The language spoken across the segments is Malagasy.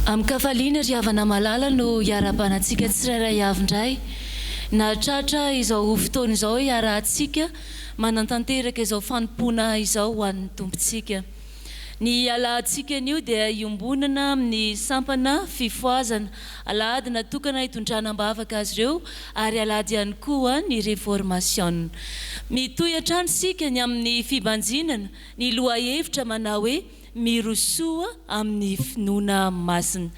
Amkafaliana ry havana malala no iara-panatsika tsirairay avy indray. Nahatratra izao fotoana izao iara-tsika manantanteraka izao fanompoana izao ho an'ny tompontsika. Ny alahantsika an'io dia iombonana amin'ny sampana fifoazana. Alahady natokana hitondranam-bavaka azy ireo ary alahady ihany koa ny réformation. Mitohy hatrany sika ny amin'ny fibanjinana ny loha hevitra manao hoe mirosoa amin'ny finoana masina.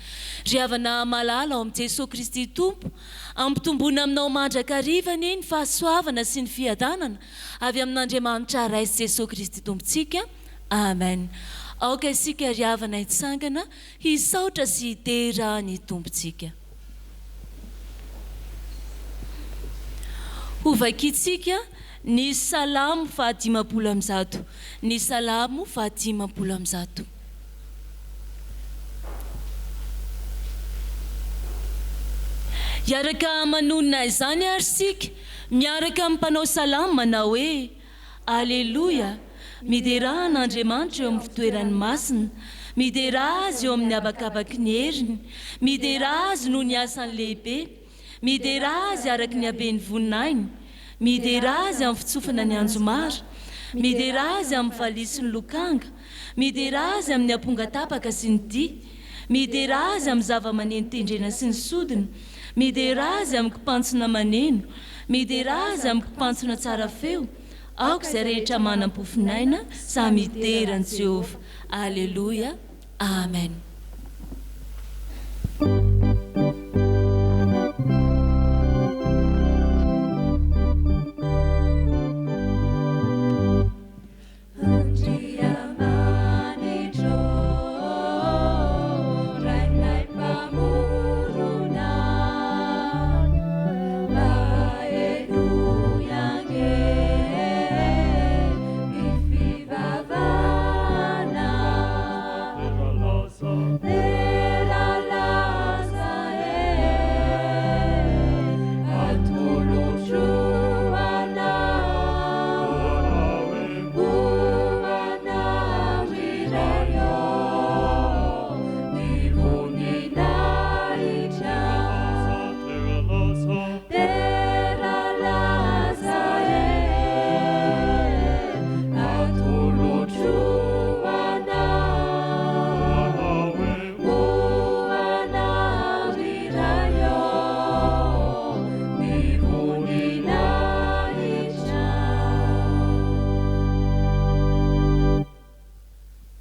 Ry havana malala ao amin'i Jesosy Kristy Tompo, ampitomboina aminao mandrak'arivany ny fahasoavana sy ny fiadanana avy amin'Andriamanitra raisy Jesosy Kristy Tompontsika. Amen. Aoka isika ry havana hitsangana hisaotra sy hitera ny tompontsika. Hovakitsika ny salamo fahadimapolo amby zato. Ny salamo fahadimapolo amby zato. Iaraka manonona izany ary sika, miaraka amin'ny mpanao salamo manao hoe Alleluia. Midera an'Andriamanitra eo amin'ny fitoerany masina, midera azy eo amin'ny habakabaky ny heriny, midera azy noho ny asany lehibe, midera azy araky ny habeny voninainy, midera azy amin'ny fitsofana ny anjomara, midera azy amin'ny valisy ny lokanga, midera azy amin'ny amponga tapaka sy ny dia, midera azy amin'ny zava-maneno tendrena sy ny sodina, midera azy amin'ny kipantsona maneno, midera azy amin'ny kipantsona tsara feo. Aoka izay rehetra manam-pofinaina samy hiterany Jehova. Alleluia. Amen.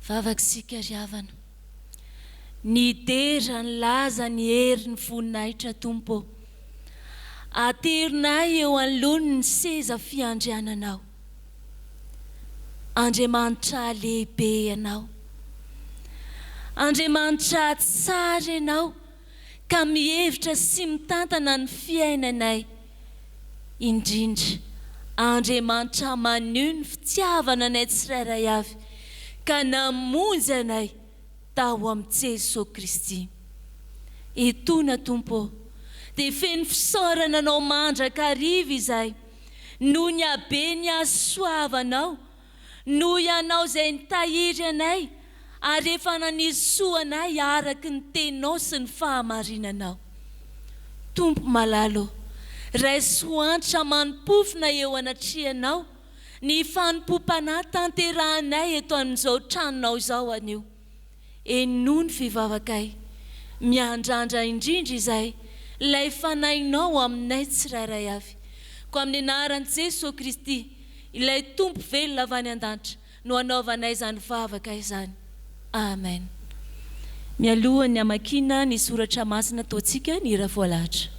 Vavaksika ry havana, ny dera ny laza ny hery ny voninahitra Tompo, aterinay eo anoloany ny seza fiandriananao. Andriamanitra lehibe ianao, Andriamanitra tsara ianao ka mihevitra sy mitantana ny fiainanay. Indrindra Andriamanitra maneho ny fitiavana anay tsirairay avy ka namonjy anay tao amin'ny Jesosy Kristy. Etona Tompo, dia feno fisaorana anao mandrakariva izay, noho ny habe ny ahasoavanao, noho ianao izay nitahiry anay ary efa nanisoa anay araky ny teninao sy ny fahamarinanao. Tompo malalo, raisy ho antitra manompofina eo anatrianao ny fanompom-panahy tanterahanay eto amin'izao tranonao izao anio. Enoa ny fivavakay, miandrandra indrindra izay, ilay fanahinao aminay tsirairay avy. Ko amin'ny anaran'i Jesosy Kristy, ilay Tompo velona avy any an-danitra, no anaovanay izany vavaka izany. Amen. Mialohan'ny hamakina ny soratra masina ataontsika ny hira voalahatra.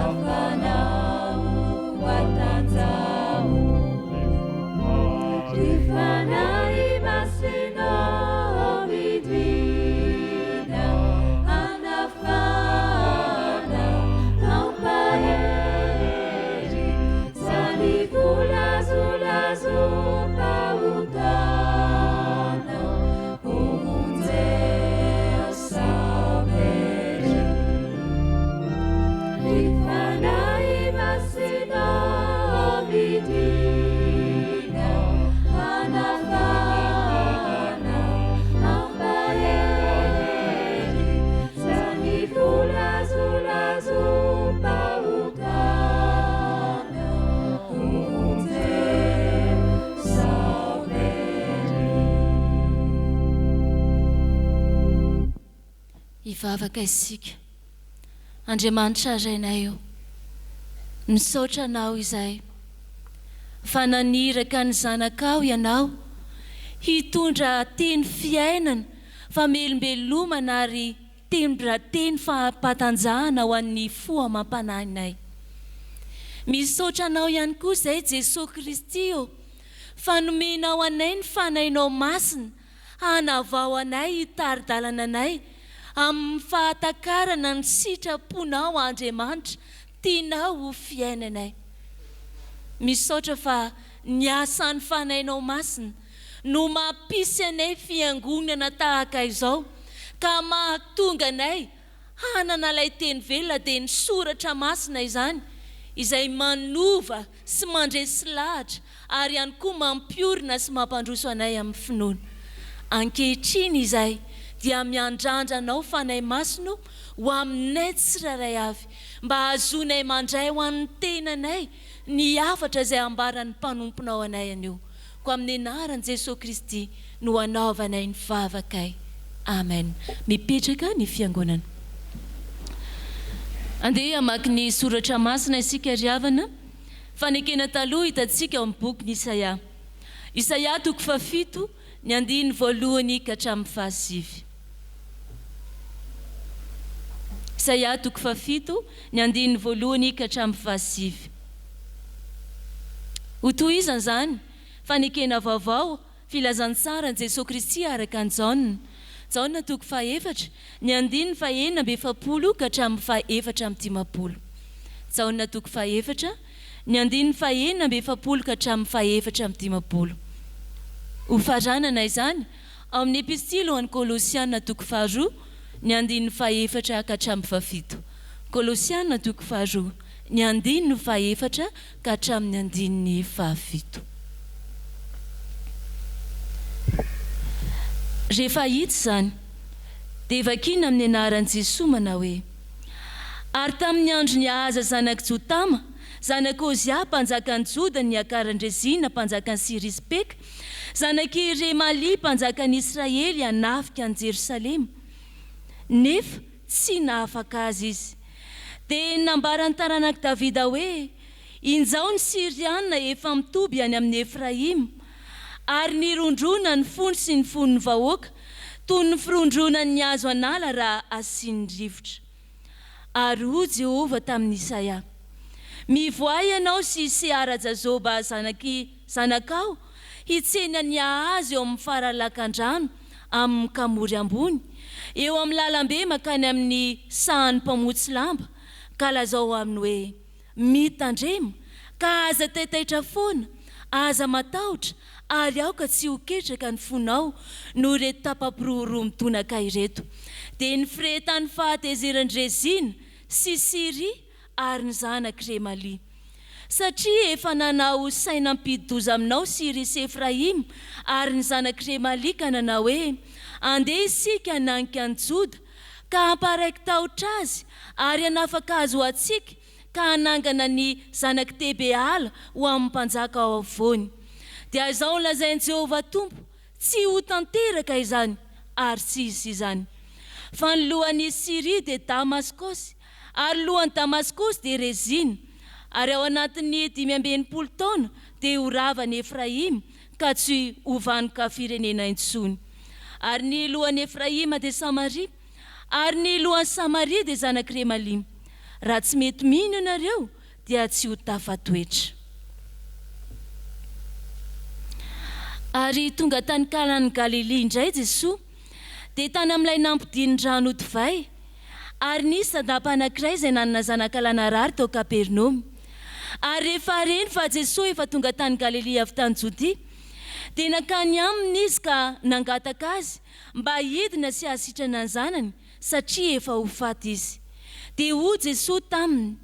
Afanau, Watanzau. Hivavaka isika. Andriamanitra rainay io, misaotra anao izay fa naniraka ny zanakao ianao hitondra teny fiainana famelombelomana ary teny fahampatanjahana ho an'ny fo amam-panahinay. Misaotra anao ihany koa izay Jesosy Kristy fa nomenao anay ny fanahinao masina hanavao anay hitari-dalana anay amin'ny fahatakarana ny sitraponao Andriamanitra tianao ho fiainanay. Misaotra fa ny asan'ny fanahinao masina no mampisy anay fiangonana tahaka izao ka mahatonga anay hanana ilay teny velona dia ny soratra masina izany izay manova sy mandresy lahatra ary ihany koa mampiorina sy mampandroso anay amin'ny finoana. Ankehitriny izay dia miandrandra anao fanahy masina ho aminay tsirairay avy mba hazonay mandray ho an'ny tenanay ny hafatra izay ambaran'ny mpanomponao anay anio. Ko amin'ny anaran'i Jesosy Kristy no hanaovanay ny vavakay. Amen. Mipetraka ny fiangonana. Andeha hamaky ny soratra masina isika ry havana. Fanekena taloha hitantsika amin'ny boky Isaia. Isaia 7 ny 1 ka hatramin'ny 7. Isaia 7 ny 1 ka hatramin'ny 7. Ho tohizana izany fanekena vaovao filazantsara ny Jesosy Kristy araka ny Jaona. Jaona 4 ny 1:7 ka hatramin'ny 7:50. Jaona 4 ny 1:7 ka hatramin'ny 7:50. Ho faranana izany amin'ny epistily ho an'ny Kolosiana 4 ny 1:7 ka hatramin'ny 7. Kolosiana 4 ny 1:7 ka hatramin'ny 1:7. Rehefa hita izany dia vakiana amin'ny anaran'i Jesosy manao hoe: ary tamin'ny andro ny ahaza zanak' Jotama, zanak' Ozia mpanjakan'ny Joda ny akaran'ny Rezina mpanjakan'ny Sirispeka, zanak' Remali mpanjakan'ny Israely hanafika an'i Jerosalema. Nefa tsy nahafaka azy izy. Dia nambaran'ny taranak'i Davida hoe: injao ny Siriana efa mitoby any amin'ny Efraima, ary nirondrona ny fony sy ny fon'ny vahoaka toy ny firondrona ny azo anala raha asiany rivotra. Ary hoy Jehovah tamin'ny Isaia: mivoay ianao sy Seara-Jazoba zanakao hitsena ny ahazo eo amin'ny faralakan-drano amin'ny kamory ambony, eo amin'ny lalambe makany amin'ny sahan'ny mpamotsy lamba, ka lazao aminy hoe: mitandrema ka aza taitaitra foana, aza matahotra ary aoka tsy ho ketraka ny fonao no reto tapapirohoroa mitonaka ireto. Dia ny firehetan'ny fahatezeran'ny Rezina sy Siri ary ny zanak' Remali. Satria efa nanao sainam-pididoza aminao Siri sy Efraima ary ny zanak' Remali ka nanao hoe: andeha isika hananika an'i Joda ka hamparaiky tahotra azy ary hanafaka azy ho antsika ka hanangana ny zanak' Tebeala ho amin'ny mpanjaka ao afovoany. Dia izao lazain'i Jehovah Tompo, tsy ho tanteraka izany ary tsy hisy izany. Fa ny lohan'ny Siri dia Damaskosy, ary lohan'ny Damaskosy dia Rezina, ary ao anatin'ny 500 taona dia ho ravan'ny Efraima ka tsy ho vanika firenena intsony. Ary ny lohan'ny Efraima dia Samaria, ary ny lohan'ny Samaria dia zanak' Remali. Raha tsy mety mino ianareo dia tsy ho tafatoetra. Ary tonga tany Kanan'ny Galilea indray Jesosy, dia tany amin'ilay nampidinin-drano divay, ary nisy sadapa anankiray izay nanana zanak'alana rary tao Kapernaoma. Ary rehefa reny fa Jesosy efa tonga tany Galilea avy tany Jodia, dia nakany aminy izy ka nangataka azy mba hidina sy hasitrana ny zanany satria efa ho faty izy. Dia hoy Jesosy taminy: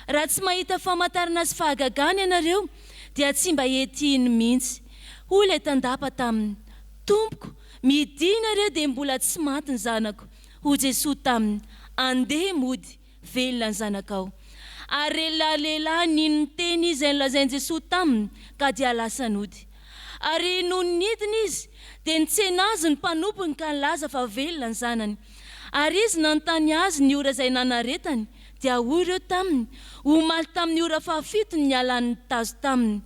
raha tsy mahita famantarana sy fahagagana ianareo dia tsy mba hetihiny mihitsy. Hoy ilay tandapa taminy: Tompoko, midina ireo dia mbola tsy maty ny zanako. Hoy Jesosy taminy: andeha mody, velona ny zanakao. Ary lehilahy nino teny izy nolazain'i Jesosy taminy ka dia lasa nody. Ary noho nidina izy dia nitsena azy ny mpanompony ka nilaza fa velona ny zanany. Ary izy nanontany azy ny ora izay nanaretany, dia hoy ireo taminy, omaly tamin'ny ora fahafitony ny alan'ny tazo taminy.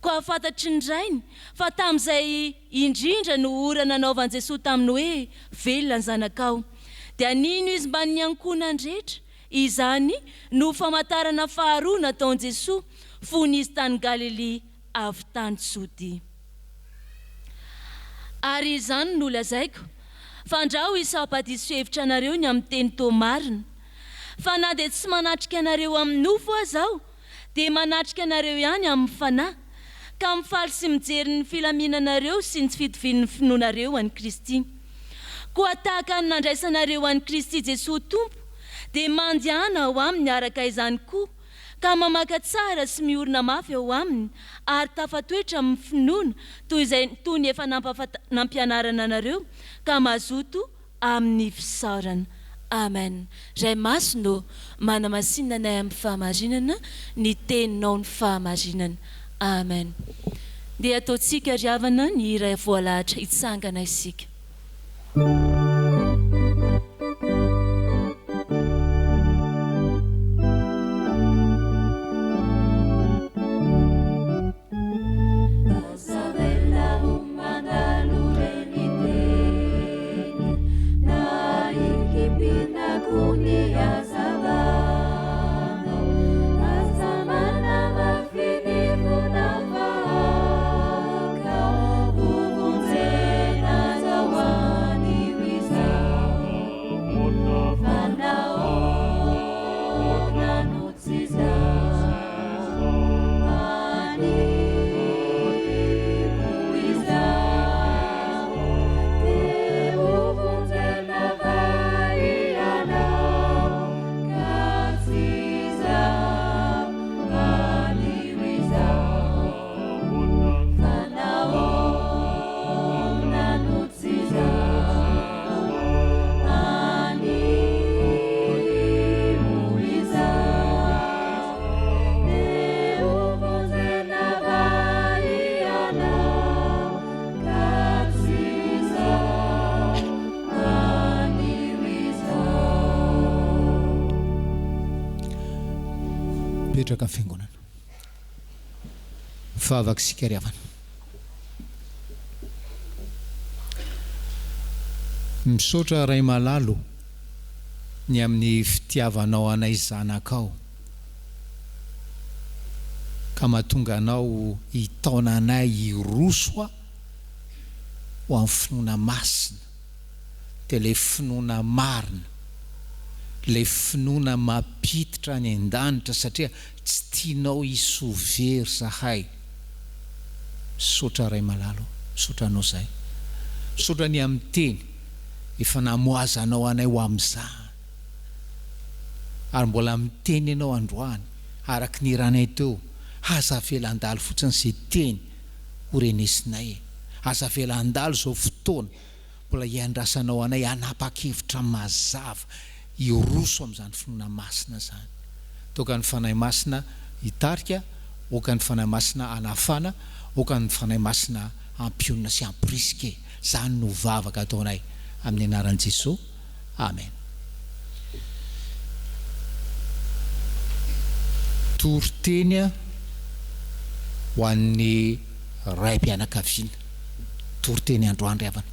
Koa fantatry ny rainy fa tamin'izay indrindra no ora nanaovan'i Jesosy taminy hoe velona ny zanakao. Dia nino izy mba niankonany rehetra? Izany no famantarana faharoa nataon'i Jesosy fony izy tany Galilea avy tany Jodea. Ary izany no lazaiko, fandrao isa-padiso hevitra anareo ny amin'ny teny toa marina. Fa na dia tsy manatrika anareo amin'ny nofo aza aho, dia manatrika anareo ihany amin'ny fanahy, ka mifaly sy mijery ny filaminanareo sy ny tsy fitovian'ny finoanareo an'i Kristy. Koa tahaka ny nandraisanareo an'i Kristy Jesosy Tompo, dia mandihana ao aminy araka izany koa, ka mamaka tsara sy miorina mafy ao aminy, ary tafatoetra amin'ny finoana toy ny efa nampianarana anareo, ka mazoto amin'ny fisaorana. Amen. Ray maso manamasinana anay amin'ny fahamarinana, ny teninao ny fahamarinana. Amen. Dia ataontsika ry havana ny iray voalahatra hitsangana isika. Petraka amin'ny fiangonana. Favaka isika ry havana. Misaotra ray malalo ny amin'ny fitiavanao anay zanakao, ka mahatonga anao hitaona anay hiroso ho amin'ny finoana masina, dia ilay finoana marina, ilay finoana mampititra any an-danitra, satria tsy tianao hisovery zahay. Misaotra ray malalo, misaotra anao izay. Misaotra ny amin'ny teny efa namoazanao anay ho amin'izany, ary mbola miteny ianao androany araka ny ranay teo, aza velan-dalo fotsiny izay teny ho renesinay, aza velan-dalo izao fotoana mbola hiandrasanao anay hanapa-kevitra mazava hiroso amin'izany finoana masina zany. Toka ny fanahy masina hitarika, oka ny fanahy masina hanafana, oka ny fanahy masina hampionina sy hampirisika. Zany no vavaka ataonay amin'ny anaran'i Jesosy. Amen. Toriteny ho an'ny raim-pianakaviana, toriteny androany ry havana.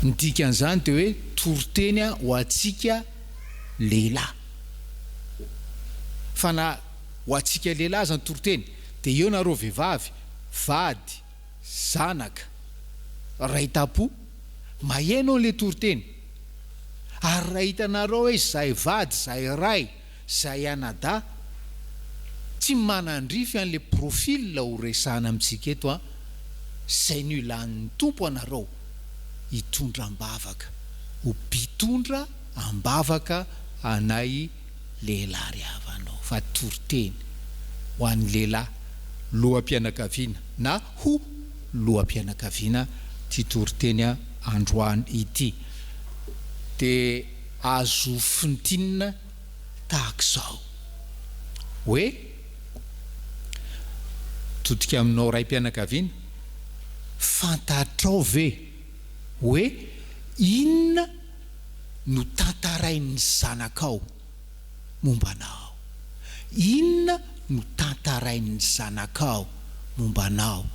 Ny dikan'izany dia hoe toriteny ho antsika lehilahy. Fa na ho antsika lehilahy zany toriteny, dia eo nareo vehivavy, vady, zanaka, ray tapo, maheno le toriteny. Ary raha hitanareo hoe zahay vady, zahay ray, zahay anada, tsy manandrify an'le profil ho resahana amintsika eto, zay no ilan'ny tompo anareo hitondra ambavaka, ho mpitondra ambavaka anay lehilahy ry havanao. Fa toriteny ho an'ny lehilahy loham-pianakaviana na ho loham-pianakaviana ty toriteny androany ity. Dia azo fintinina tahak'izao hoe totika aminao ray-pianakaviana, fantatrao ve hoe inona no tantarain'ny zanakao mombanao? Inona no tantarain'ny zanakao mombanao?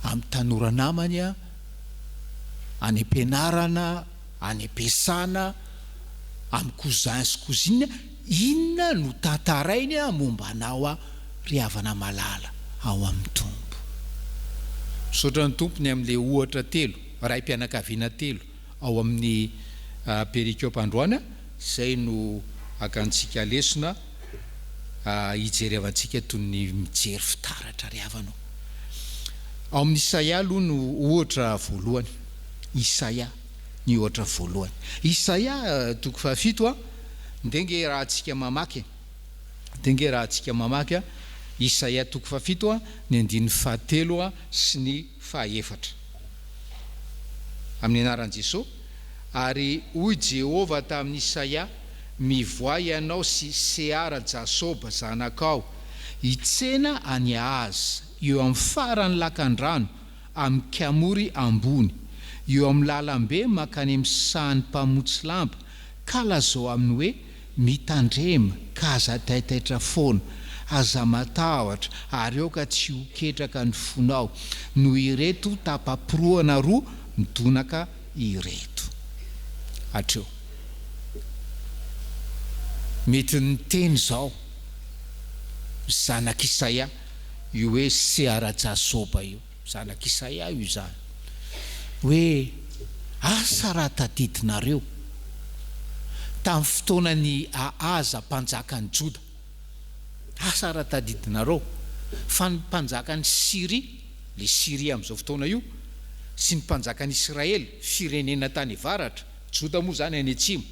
Amin'ny tanora namany a, any am-pianarana, any am-piasana, amin'ny cousin sy cousine, inona no tantarainy a mombanao a ry havana malala ao amin'ny tompo? Misaotra ny tompony amin'le ohatra telo, raim-pianakaviana telo ao amin'ny perikopy androana, izay no akantsika lesona hijerevantsika toy ny mijery fitaratra ry havanao. Ao amin'ny Isaia aloha no ohatra voalohany. Isaia ny ohatra voalohany. Isaia toko fahafito ndenge raha antsika mamaky. Ndenge raha antsika mamaky Isaia toko fahafito ny andininy fahatelo sy ny fahaefatra. Amin'ny anaran'i Jesosy, ary hoy Jehova tamin'ny Isaia, mivoay ianao sy Seara Jasoba zanakao, hitsena any Ahaza eo amin'ny farany lakan-drano, amin'ny Kamory ambony, eo amin'ny lalambe makany amin'ny sahan'ny mpamotsy lamba, ka lazao aminy hoe mitandrema ka aza taitaitra foana, aza matahotra ary eo ka tsy ho ketraka ny fonao, no ireto tapapiroana roa midonaka ireto. Hatreo mety ny teny zao zanak'Isaia io hoe Seara Jasoba io, zanak'Isaia io zany, hoe asa raha tadidinareo tamin'ny fotoanany Ahaza mpanjakany Joda, asa raha tadidinareo fa ny mpanjakany Siria, le Siria amin'izao fotoana io, sy ny mpanjakany Israely, firenena tany varatra, Joda moa zany any atsimo,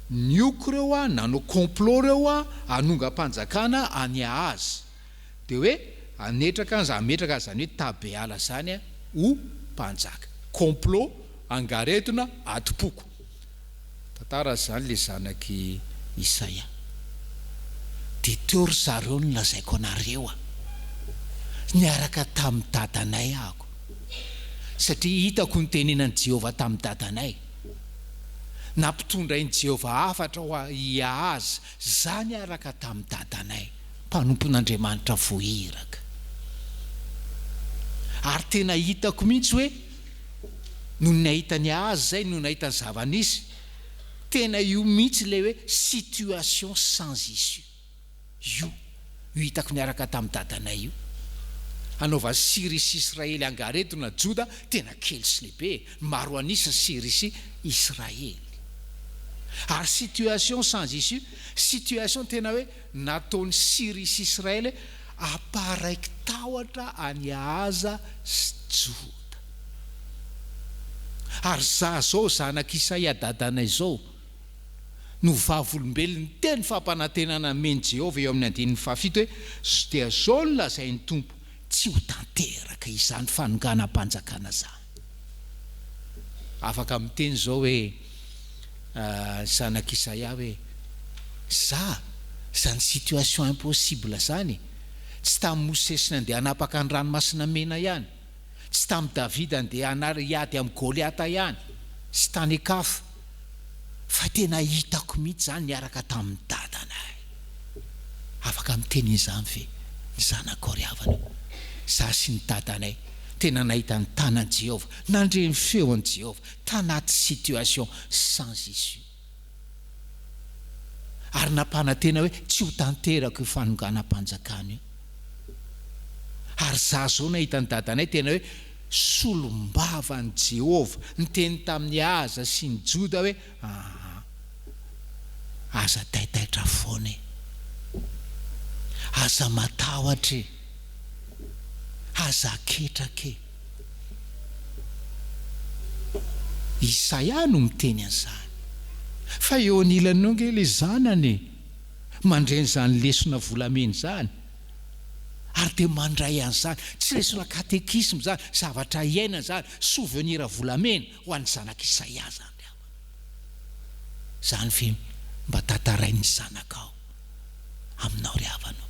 nioko reo nanao complot reo hanonga mpanjakana any Ahaza, de hoe anetraka ametraka zany hoe tabeala zany ho mpanjaka, complot angaretona atopoko. Tantara zany le zanaky Isaia. De teo ry zareo ny lazaiko anareo niaraka tamin'ny dadanay ako, satria hitako ny tenenan Jehova tamin'ny dadanay, nampitondrainy Jehova afatra ho Ahaza, zany araka tamin'ny dadanay, mpanompon'Andriamanitra voiraka. Ary tena hitako mihitsy hoe no nahitany Ahaza zay, no nahitany zava-nisy, tena io mihitsy le hoe situation sans issue. Io hitako niaraka tamin'ny dadanay io. Anaova Siria sy Israely angaretona Joda, tena kely sy lehibe, maro anisa Siria sy Israely. Ary situation sans issue, situation tena hoe nataony Siria sy Israely aparaiky tahotra any Ahaza sy Joda. Ary zao zanak'Isaia dadanay zao, no vavolombelony teny fampanantenana meny Jehova eo amin'ny andininy fahafito hoe dia zao ny lazain'ny tompo, tsy ho tanteraka izany fanonganam-panjakana zany. Afaka miteny zao hoe zanak'Isaia hoe zany situation impossible zany, tsy tamin'ny Mosesy nandeha hanapaka ny ranomasina mena ihany, tsy tamin'ny Davida andeha hiady amin'ny Goliata ihany, sy tany Kafa, fa tena hitako mihitsy zany niaraka tamin'ny dadanay. Afaka miteny izany ve ny zanako ry havana, za sy ny dadanay tena nahita ny tanan'i Jehova, nandre ny feon'i Jehova tanaty situation sans issue. Ary nampanantena hoe tsy ho tanteraka io fanonganam-panjakana io. Ary za zao nahita ny dadanay tena hoe solombavan'i Jehova, ny teny tamin'ny Ahaza sy ny Joda hoe aza taitaitra foana, aza matahotra, aza ketraka. Isaia no miteny an'izany. Fa eo anilany eo nge le zanany mandreny zany lesona volamena zany, ary de mandray an'izany, tsy lesona katekisme zany, zavatra iaina zany, souvenir volamena ho an'ny zanak'Isaia zany. Zany fe mba tantarain'ny zanakao aminao ry havanao,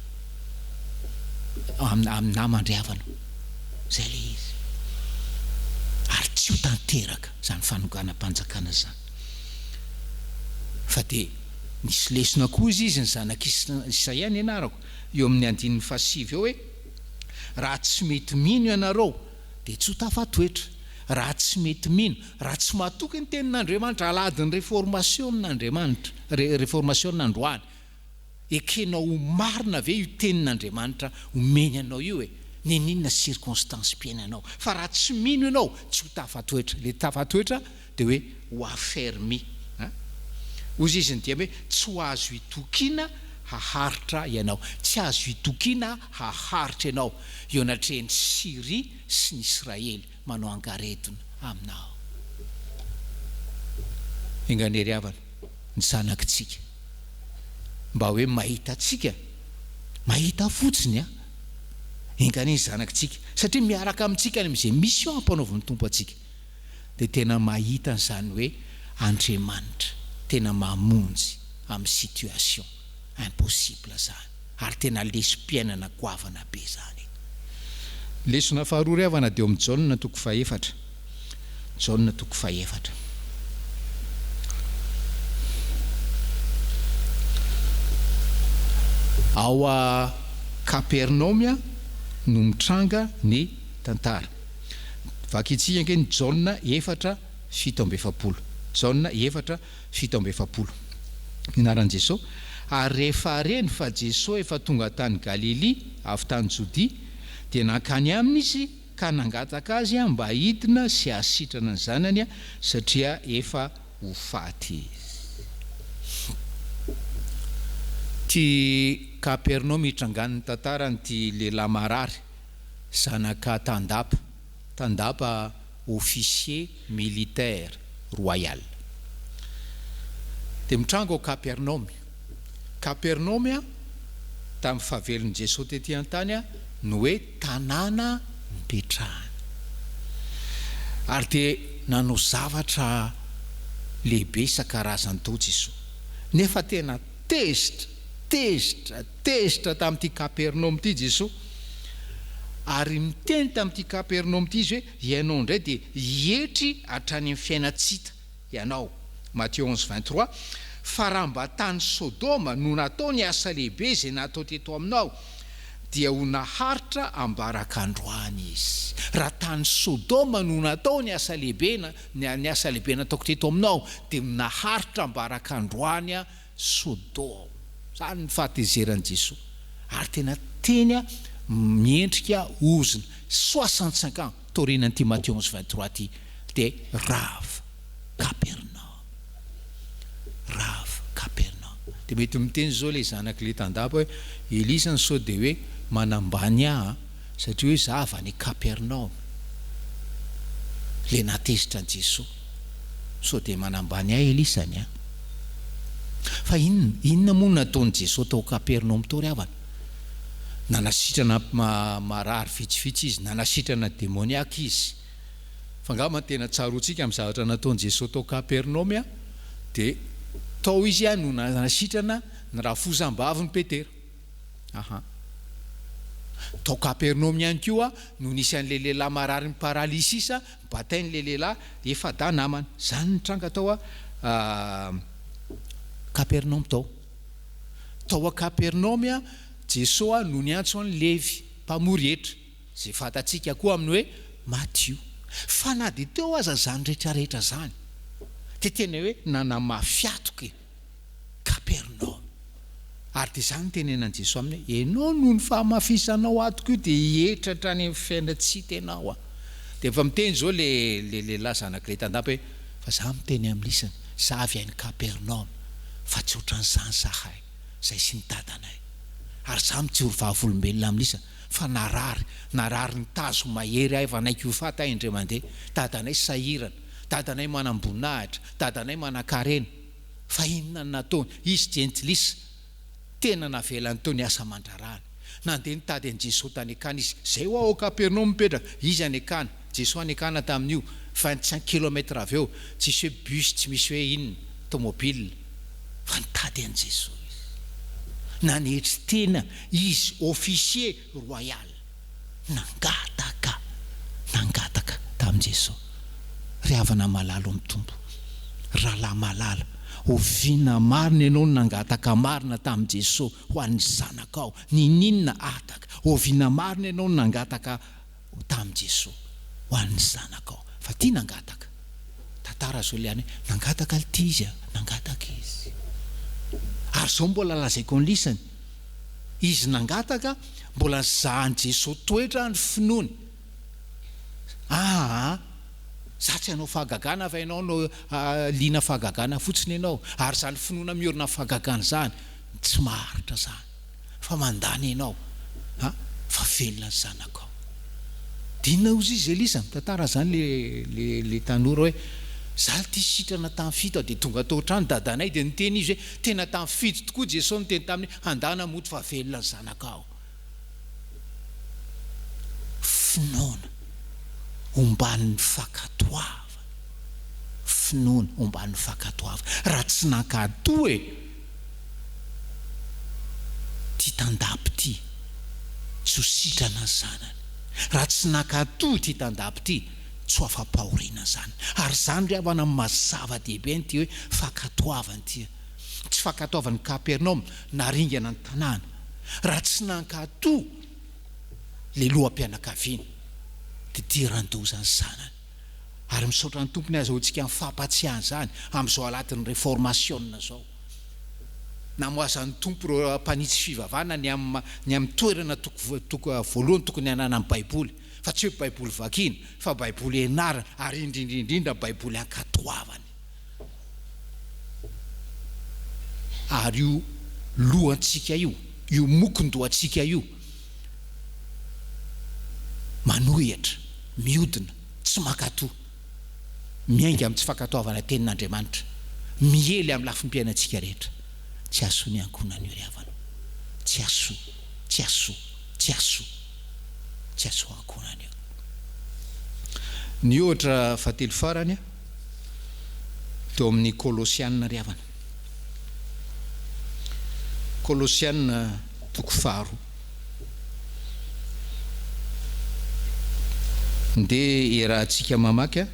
amin'ny namany ry havanao, zay le izy. ary tsy ho tanteraka zany fanogana-panjakana zany. Fa dia nisy lesona koa izy ny zanak'Isaia ny anarako eo amin'ny 5:7 eo hoe raha tsy mety mino ianareo dia tsy ho tafatoetra, raha tsy mety mino, raha tsy mahatoky ny tenin'Andriamanitra, aladin'ny réformation'Androany, ekenao ho marina ve io tenin'Andriamanitra omeny anao io ninona circonstance mpiainanao. Fa raha tsy mino ianao tsy ho tafatoetra. Le tafatoetra dia hoe ho affermi. Ozy izy ny diamy hoe tsy ho azo itokiana haharitra ianao, tsy azo itokiana haharitra ianao eo anatrehany Siria sy ny Israely manao angaretona aminao. Enganery havana ny zanakitsika mba hoe mahita atsika, mahita fotsiny enganeny zanakitsika satria miaraka amintsika amin'izay mission ampanaovan'ny tompo atsika, dia tena mahita n'izany hoe Andriamanitra tena mamonjy amin'ny situation impossible zany, ary tena lesom-piainana goavana be zany. Lesona faharoa ry havana dia amin'ny Jaona 4:4. Jaona 4:4. Ao a Kapernaoma no mitranga ny tantara. Vakitsika ankeny Jaona 4:7. Jaona 4:7. Inaran'i Jesosy, ary rehefa reny fa Jesosy efa tonga tany Galili avy tany Jodia dia nankany aminy izy ka nangataka azy mba hidina sy hasitrana ny zanany satria efa ho faty izy. Ty Kapernaoma hitrangan'ny tantarany ty lehilahy marary, zanaka tandapa officier militaire royal. Dia mitranga ao Kapernaoma tamin'ny fahavelon'i Jesosy tetỳ an-tany no hoe tanàna mipetrahana. Ary dia nanao zavatra lehibe isan-karazany tao Jesosy, nefa tena tezitra tamin'ity Kapernaoma ity Jesosy, ary miteny tamin'ity Kapernaoma ity izy hoe ianao indray dia hietry hatrany amin'ny fiainatsita ianao. Matthieu 11:23, fa raha mba tany Sodoma no natao ny asa lehibe izay natao teto aminao dia ho naharitra ambaraka androany izy. Raha tany Sodoma no natao ny asa lehibe nataoko teto aminao dia naharitra ambaraka androany Sodoma. Zany ny fahatezeran'i Jesosy, ary tena teny miendrika ozina 65 ans taorianan'ity Matthieu 11:23 ty dia rave Kapernaoma. Dia mety miteny zao le zanak'le tandapa hoe Elisa sao dia hoe manambany satria hoe za avy any Kapernaoma. Le natezitra an Jesosy sao dia manambany Elisany Fa inona moa nataon'i Jesosy tao Kapernaoma tao ry havana? Nanasitrana marary vitsivitsy izy, nanasitrana demoniaka izy. Fa ngamba tena tsaroantsika amin'ny zavatra nataon'i Jesosy tao Kapernaoma dia tao izy no nasitrana ny rafozam-bavy ny Petera. Tao Kapernaoma ihany koa no nisy an'le lehilahy marary ny paralysisa batain'le lehilahy efa da namana. Zany nitranga tao Kapernaoma tao a Kapernaoma Jesosy no niantso an'i Levy mpamory hetra, izay fantatsika koa amin'ny hoe Matthieu. Fa na dia teo aza zany rehetrarehetra zany dia tena hoe nanamafiatoka Kapernaoma. Ary dia zany tenenan Jesosy aminy enao no ny fahamafisanao atoko io dia hihetratra any amin'ny fiainatsita ianao dia efa miteny zao le lehilahy zanak'le tandapa hoe fa za miteny amin'lisany za avy any Kapernaoma fa tsy ohatran'izany zahay zay sy ny dadanay, ary za mitsoro vavolombelona amin'lisany fa narary ny tazo mahery ahy fa naiky ho fata ahy indray mandeha. Dadanay sahirana, dadanay manam-boninahitra, dadanay manan-karena. Fa inona nataony izy gentilisa tena navelany tao ny asa mandrarana. Nandeha nitady an'i Jesosy tany akany izy, zay ho ao Kapernaoma mipetraka, izy any akana, Jesosy any akana tamin'io 25 km avy eo, tsisy hoe bus, tsy misy hoe inona tomobile, fa nitady an'i Jesosy. Nanetry tena izy officier royal nangataka tamin'i Jesosy. ry havana malalo amin'ny tompo, rahalahy malala, oviana marina ianao no nangataka marina tamin'i Jesosy ho an'ny zanakao, ninona ataka, oviana marina ianao no nangataka tamin'i Jesosy ho an'ny zanakao, fa tia nangataka. Tantara zao liany nangataka ity izy, nangataka izy. Ary zao mbola lazaiko ny lisany, izy nangataka mbola zahan'i Jesosy toetra ny finoany. Za tsy hanao fahagagana fa ianao no liana fahagagana fotsiny ianao, ary zany finoana miorina fahagagana zany tsy maharitra zany, fa mandany ianao fa velona ny zanakao. Dinona ozy izy Elisa mitantara zany le tanora hoe za ty sitrana tamin'ny fito dia tonga tao trano dadanay dia niteny izy hoe tena tamin'ny fito tokoa Jesosy niteny taminy andana moto fa velona ny zanakao. Finoana omban'ny fakatoava, finoana omban'ny fakatoava. Raha tsy nankado ty tandapy ty tsy ho sitrana ny zanany, raha tsy nankado ty tandapy ty tsy ho afa-pahoriana zany. Ary zany ry havana mazava-dehibe ny ty hoe fakatoavany ty, tsy fakatoavany Kapernaum naringana ny tanàna. Raha tsy nankado le loham-pianakaviana dia ty randoza ny zanany. Ary misaotra ny tompony azahoantsika amin'ny fahampatsiahana zany amin'izao alatin'ny réformation zao. Namoazan'ny tompo reo mpanitsy fivavahana ny amin'ny toerana voalohany tokony hanana amin'ny baiboly, fa tsy hoe baiboly vakina fa baiboly ianarana, ary indrindrindrindra baiboly ankatoavany. Ary io lohantsika io mokon-dohantsika io manohitra, mihodina, tsy makato, miainga amin'ny tsy fakatoavana tenin'Andriamanitra, miely amin'ny lafim-piainantsika rehetra. Tsy aso ny ankonany io ry havana, tsy aso ankonany io. Ny ohatra fahatelo farany teo amin'ny Kolosianina ry havana, Kolosianina toko faharoa. Nde iarahantsika mamaky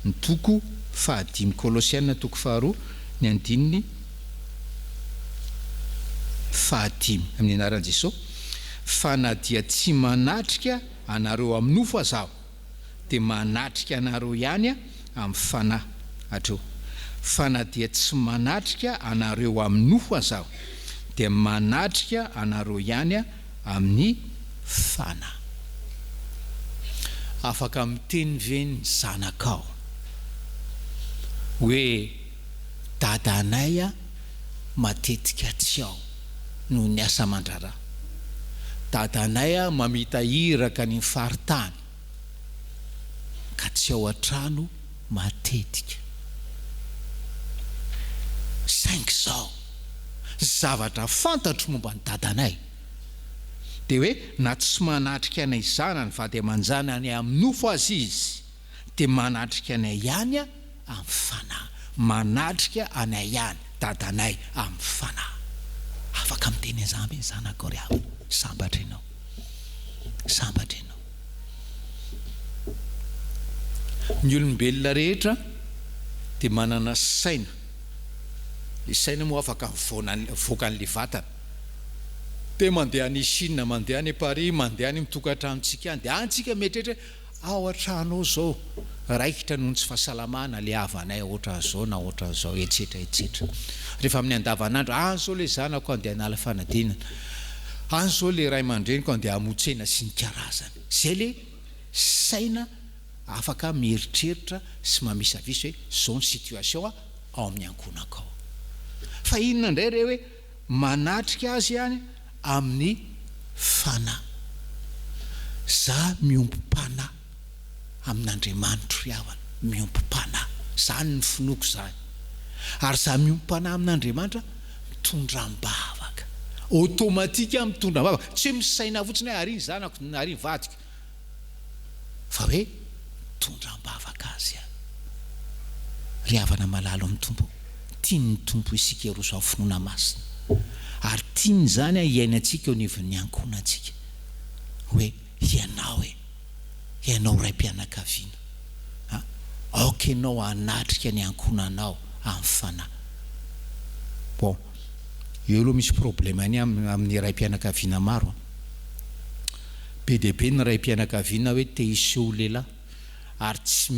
ny toko fahadimy, Kolosianina toko faharoa ny andininy fahadimy amin'ny anaran'i Jesosy. Fa na dia tsy manatrika anareo amin'ny nofo azaho, dia manatrika anareo ihany amin'ny fanahy. Hatreo, fa na dia tsy manatrika anareo amin'ny nofo azaho, dia manatrika anareo ihany amin'ny fanahy. Afaka miteny ve ny zanakao hoe dadanay matetika tsy ao no ny asa mandrara, dadanay mamita iraka ny faritany ka tsy ao an-trano matetika. Saingy zao zavatra fantatro momba ny dadanay dia hoe na tsy manatrika anay zanany fa dia manjanany amin'ny nofo azy izy, dia manatrika anay ihany amin'ny fanahy, manatrika anay ihany dadanay amin'ny fanahy. Afaka miteny azamby ny zanako ry havana, sambatra ianao. Ny olombelona rehetra dia manana saina. Le saina moa afaka voaka an'le vatana. Dia mandeha any Chine, mandeha any Paris, mandeha any mitokantranontsika any, dia antsika metrehitra ao an-trano zao raikitra noho ny tsy fahasalamana le havanay ohatra zao na ohatra zao etsetra. Rehefa amin'ny andavanandro, zao le zanako andeha hanala fanadinana, zao le ray aman-dreniko andeha hamotsena sy ny karazany. Zay le saina afaka mieritreritra sy mamisavisy hoe zao ny situation ao amin'ny ankonako ao. Fa inona indray re hoe manatrika azy ihany amin'ny fanahy. Za miompom-panahy amin'Andriamanitra ry havana, miompom-panahy, zany ny finoko zany. Ary za miompom-panahy amin'Andriamanitra mitondra mbavaka, automatika mitondra mbavaka, tsy hoe misaina fotsiny hoe ary zanako ary vadiko, fa hoe mitondra mbavaka azy ry havana malalo amin'ny tompo. Tiany ny tompo isika eroso amin'ny finoana masina, ary tiany zany iainantsika eo nivon'ny ankonantsika hoe ianao raim-pianakaviana, aoka ianao anatrika ny ankonanao amin'ny fanahy. Bon, eo aloha misy problème any amin'ny raim-pianakaviana maro. Be dia be ny raim-pianakaviana hoe te hiseho lehilahy ary tsy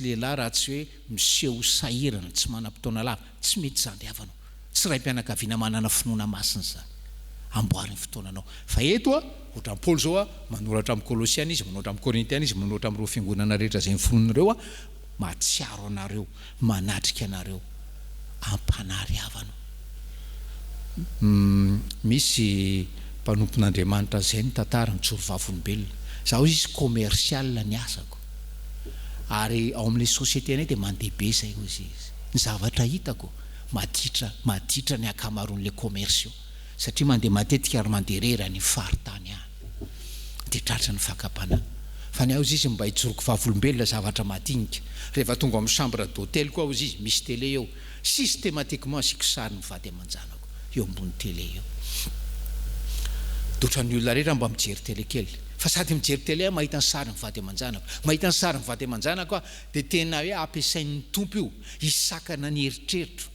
lehilahy raha tsy hoe miseho sahirana, tsy manam-potoana lava, tsy mety zany havanao. Tsy raim-pianakaviana manana finoana masina zany. Amboariny fotoananao. Fa eto ohatra ny Paoly zao manoratra amin'ny Kolosiana izy, manoratra amin'ny Korintiana izy, manoratra amin'ireo fiangonana rehetra izay nifonon'ireo mahatsiaro anareo, manatrika anareo ampanariavana. Misy mpanompon'Andriamanitra zay ny tantara mijoro vavolombelona. Zaho izy commercial ny asako. Ary ao amin'ilay société anay dia mandeha zay izy. Ny zavatra hitako maditra ny akamaroan'ilay commerce io. Satria mandeha matetika ary mandeha rera ny faritany any. Dia tratra ny fakapana. Fa ny ao izy mba hijoroko vavolombelona zavatra madinika. Rehefa tonga amin'ny chambre d'hôtel koa izy misy télé eo. Systématiquement asiko sary ny vady aman-janako eo ambony télé eo. Dotra ny olona rehetra mba mijery télé kely. Fa sady mijery télé mahita ny sary ny vady aman-janako. Mahita ny sary ny vady aman-janako dia tena hoe ampiasain'ny tompo io hisakana ny eritreritro.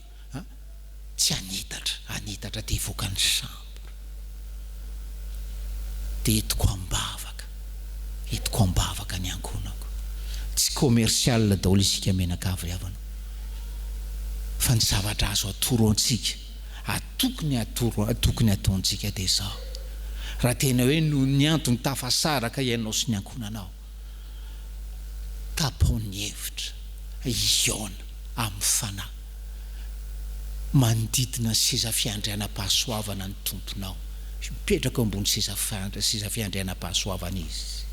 Tsy anitatra dia hivoaka ny chambre. Dia etiko ambavaka ny ankonako. Tsy commercial daholo isika menakavy havana. Fa ny zavatra azo atoro antsika, atokony ataontsika dia izao. Raha tena hoe ny antony tafasaraka ianao sy ny ankonanao, tapaony hevitra iona amin'ny fanahy, manodidina seza fiandrianam-pahasoavana ny tomponao. Mipetraka ambony seza fiandrianam-pahasoavana izy.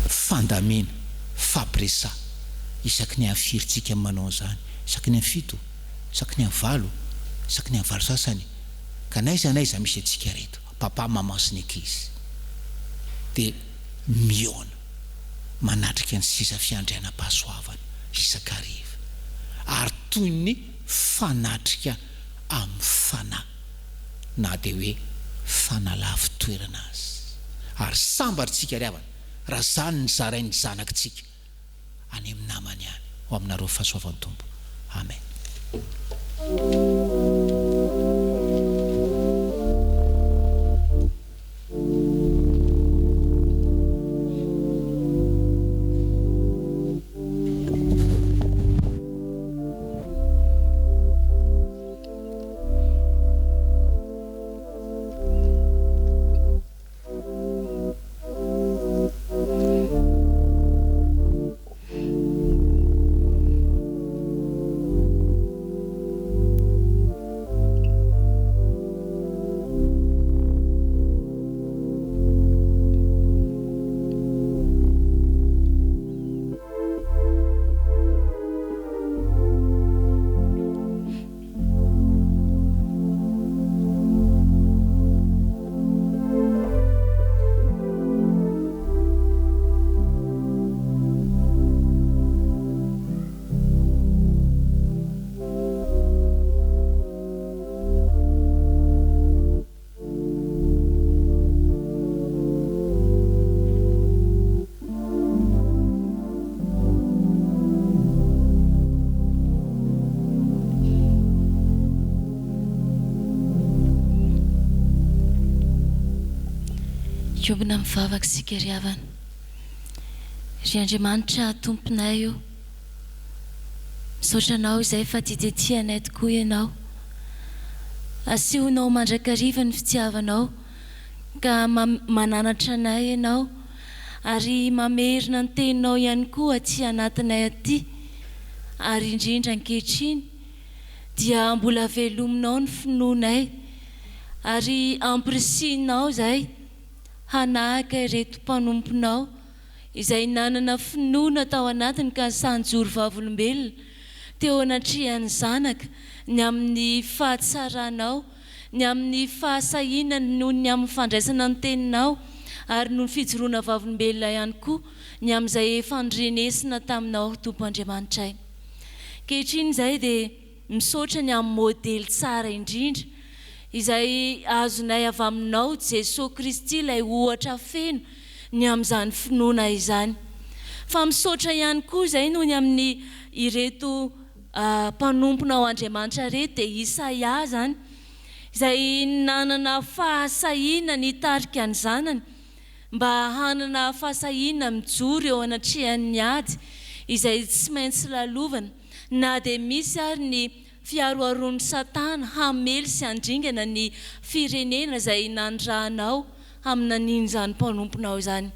Fandamina, fabresa, isaky ny afiritsika manao an'izany, isaky ny afito, isaky ny avalo, isaky ny avalo sasany, ka naiza misy atsika reto, papa, maman sy ny ankizy. Dia miona manatrika ny seza fiandrianam-pahasoavana isakariva, ary toy ny fanatrika amin'ny fanahy, na dia hoe fanalava toerana azy. Ary sambaritsika ry havana, raha zany ny zarain'ny zanakitsika any amin'ny namany any, ho aminareo fahasoavan'ny tompo. Amen. Jombona mivavaka sika ry havana. Ry Andriamanitra tomponay io, misaotra anao izay fa tiatianay tokoa ianao. Asehonao mandrakariva ny fitiavanao ka mananatra anay ianao, ary mamerina ny teninao ihany koa aty anatinay aty. Ary indrindra ankehitriny dia mbola velominao ny finoanay, ary ampirisinao izay hanahaka ireto mpanomponao izay nanana finoana tao anatiny ka sanjoro vavolombelona teo anatrihan'ny zanaka, ny amin'ny fahatsaranao, ny amin'ny fahasahinany noho ny amin'ny fandraisana ny teninao, ary noho ny fijoroana vavolombelona ihany koa ny amin'izay efa ndrenesina taminao Tompo Andriamanitray. Kehitriny izay dia misaotra ny amin'ny modely tsara indrindra izay azonay avy aminao Jesosy Kristy ilay ohatra feno ny amin'izany finoana izany. Fa misaotra ihany koa izay noho ny amin'ny ireto mpanompona ao Andriamanitra reto dia Isaia zany, izay nanana fahasahiana nitarika ny zanany mba hanana fahasahiana mijoro eo anatrehan'ny ady izay tsy maintsy lalovana, na dia misy ary ny fiaroaroan'ny Satana hamely sy handringana ny firenena izay nandrahanao amin'izany mpanomponao izany.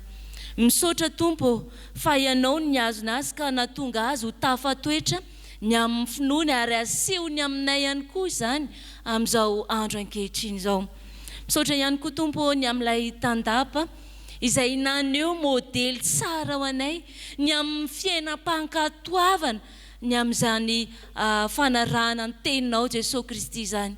Misaotra Tompo fa ianao ny azona azy ka nahatonga azy ho tafatoetra ny amin'ny finoana ary asehony aminay ihany koa izany amin'izao andro ankehitriny izao. Misaotra ihany koa Tompo ny amin'ilay tandapa izay naneho modely tsara ho anay ny amin'ny fiainam-pankatoavana ny amin'izany fanarahana ny teninao Jesosy Kristy izany.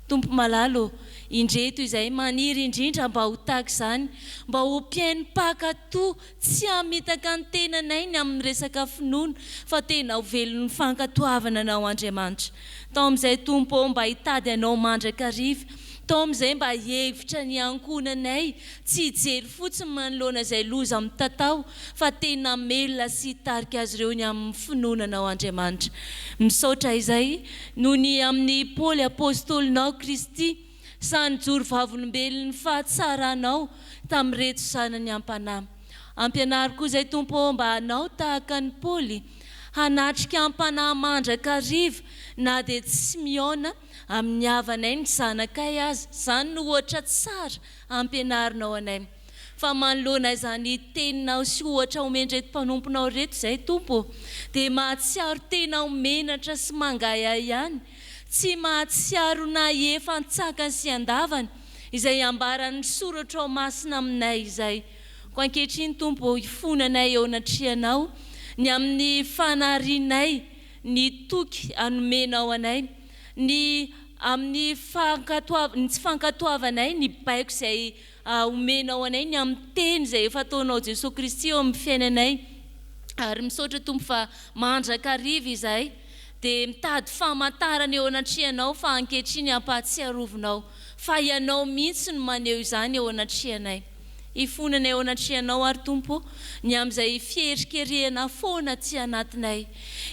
Tompo malalo, indreto izay maniry indrindra mba ho tahaka izany, mba ho mpiaino-pankatoa tsy hamitaka ny tenanay ny amin'ny resaka finoana fa tena ho velon'ny fankatoavana anao Andriamanitra. Tao amin'izay Tompo mba hitady anao mandrakariva, tao amin'izay mba hevitra ny ankonanay, tsy hijery fotsiny manoloana izay loza amin'ny tatao fa tena melona sy hitarika azy ireo ny amin'ny finoana anao Andriamanitra. Misaotra izay noho ny amin'ny Paoly apôstolinao Kristy sa nijoro vavolombelon'ny fahatsaranao tamin'ireto zanany am-panahy. Ampianary koa izay Tompo mba hanao tahaka ny Paoly, hanatrika am-panahy mandrakariva na dia tsy mihaona amin'ny havanay ny zanakay azy, izany no ohatra tsara ampianarinao anay. Fa manoloana izany teninao sy ohatra omendreto mpanomponao reto izay Tompo, dia mahatsiaro tena omenatra sy mangaya ihany, tsy mahatsiaro na efa-ntsakany sy andavany izay ambaran'ny soratra ao masina aminay izay. Ko ankehitriny Tompo, ifonanay eo anatrehanao ny amin'ny fanarinay ny toky anomenao anay, ny amin'ny tsy fankatoavanay ny baiko izay omenao anay, ny amin'ny teny izay efa ataonao Jesosy Kristy eo amin'ny fiainanay. Ary misaotra Tompo fa mandrakariva izay dia mitady famantarana eo anatrehanao fa ankehitriny ampahatsiarovinao fa ianao mihitsy no maneho izany eo anatrehanay. Ifonana eo anatrehanao ary Tompo ny amin'izay fierikereana foana tsy anatinay.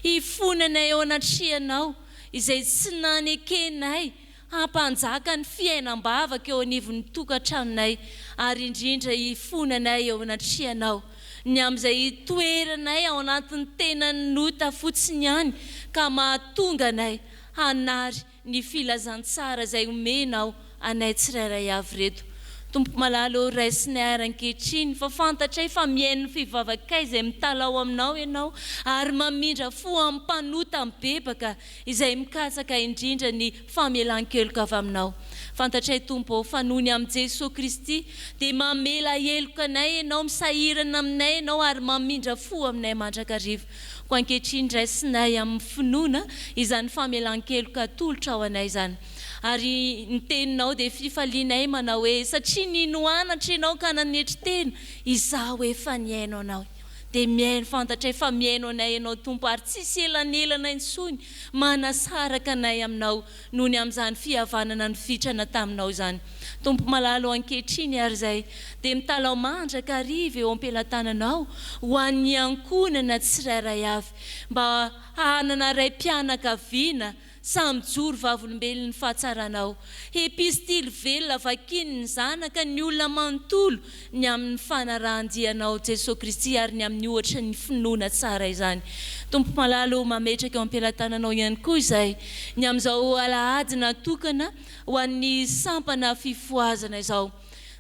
Ifonana eo anatrehanao izay tsy nanekenay hampanjaka ny fiainam-bavaka eo anivon'ny tokantranonay, ary indrindra ifonanay eo anatrehanao ny amin'izay toeranay ao anatin'ny tenany nota fotsiny ihany ka mahatonga anay hanary ny filazantsara izay omenao anay tsirairay avy reto. Tompo malalo, raisinay ary ankehitriny fa fantatray fa miaino ny fivavakay izay mitalao aminao ianao ary mamindra fo amin'ny mpanota mibebaka izay mikatsaka indrindra ny famelan-keloka avy aminao. Fantatray Tompo fa noho ny amin'ny Jesosy Kristy dia mamela heloka anay ianao, misahirana aminay ianao ary mamindra fo aminay mandrakariva. Ko ankehitriny raisinay amin'ny finoana izany famelan-keloka tolotra ao anay izany. Ary ny teninao dia fifalianay manao hoe satria ninoanatra ianao ka nanetry tena, izaho efa niaino anao. Dia miaino, fantatray fa miaino anay ianao Tompo ary tsisy elanelana intsony manasaraka anay aminao noho ny amin'izany fihavanana ny vitrana taminao izany. Tompo malalo, ankehitriny ary izay dia mitalao mandrakariva eo am-pelantananao ho an'ny ankonana tsirairay avy, mba hanana ray mpianakaviana samy joro vavolombelon'ny fahatsaranao. Epistily velona vakin'ny zanaka ny olona manontolo ny amin'ny fanarahan-dianao Jesosy Kristy ary ny amin'ny ohatra ny finoana tsara izany. Tompo malalo, mametraka eo am-pelantananao ihany koa izay ny amin'izao alahady natokana ho an'ny sampana fifoazana izao.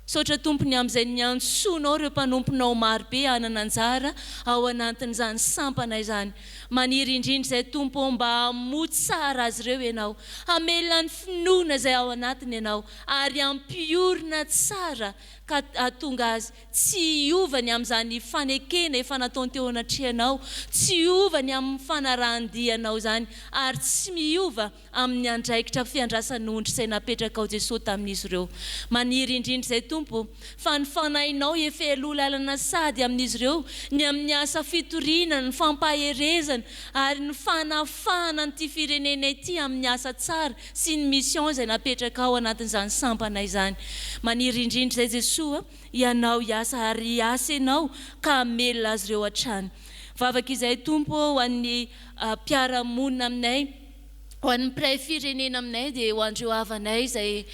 Misaotra Tompo ny amin'izay ny antsoinao ireo mpanomponao marobe hanana anjara ao anatin'izany sampana izany. Maniry indrindra izay Tompo mba hamotsy tsara azy ireo ianao, hamelona ny finoana izay ao anatiny ianao ary hampiorina tsara ka hahatonga azy tsy hiova ny amin'izany fanekena efa nataony teo anatrehanao, tsy hiova ny amin'ny fanarahan-dianao izany ary tsy miova amin'ny andraikitra fiandrasan'ondry izay napetraka ao Jesosy tamin'izy ireo. Maniry indrindra izay Tompo fa ny fanahinao efa eloha lalana sady amin'izy ireo ny amin'ny asa fitoriana, ny fampaherezana ary ny fanafahana n'ity firenena ity amin'ny asa tsara sy ny mission izay napetraka ao anatin'izany sampana izany. Maniry indrindra izay Jesosy soa ianao hiasa ary asa ianao ka melona azy ireo hatrany. Vavaka izay tompo ho an'ny mpiara-monina aminay, ho an'ny mpiray firenena aminay dia ho andreo havanay izay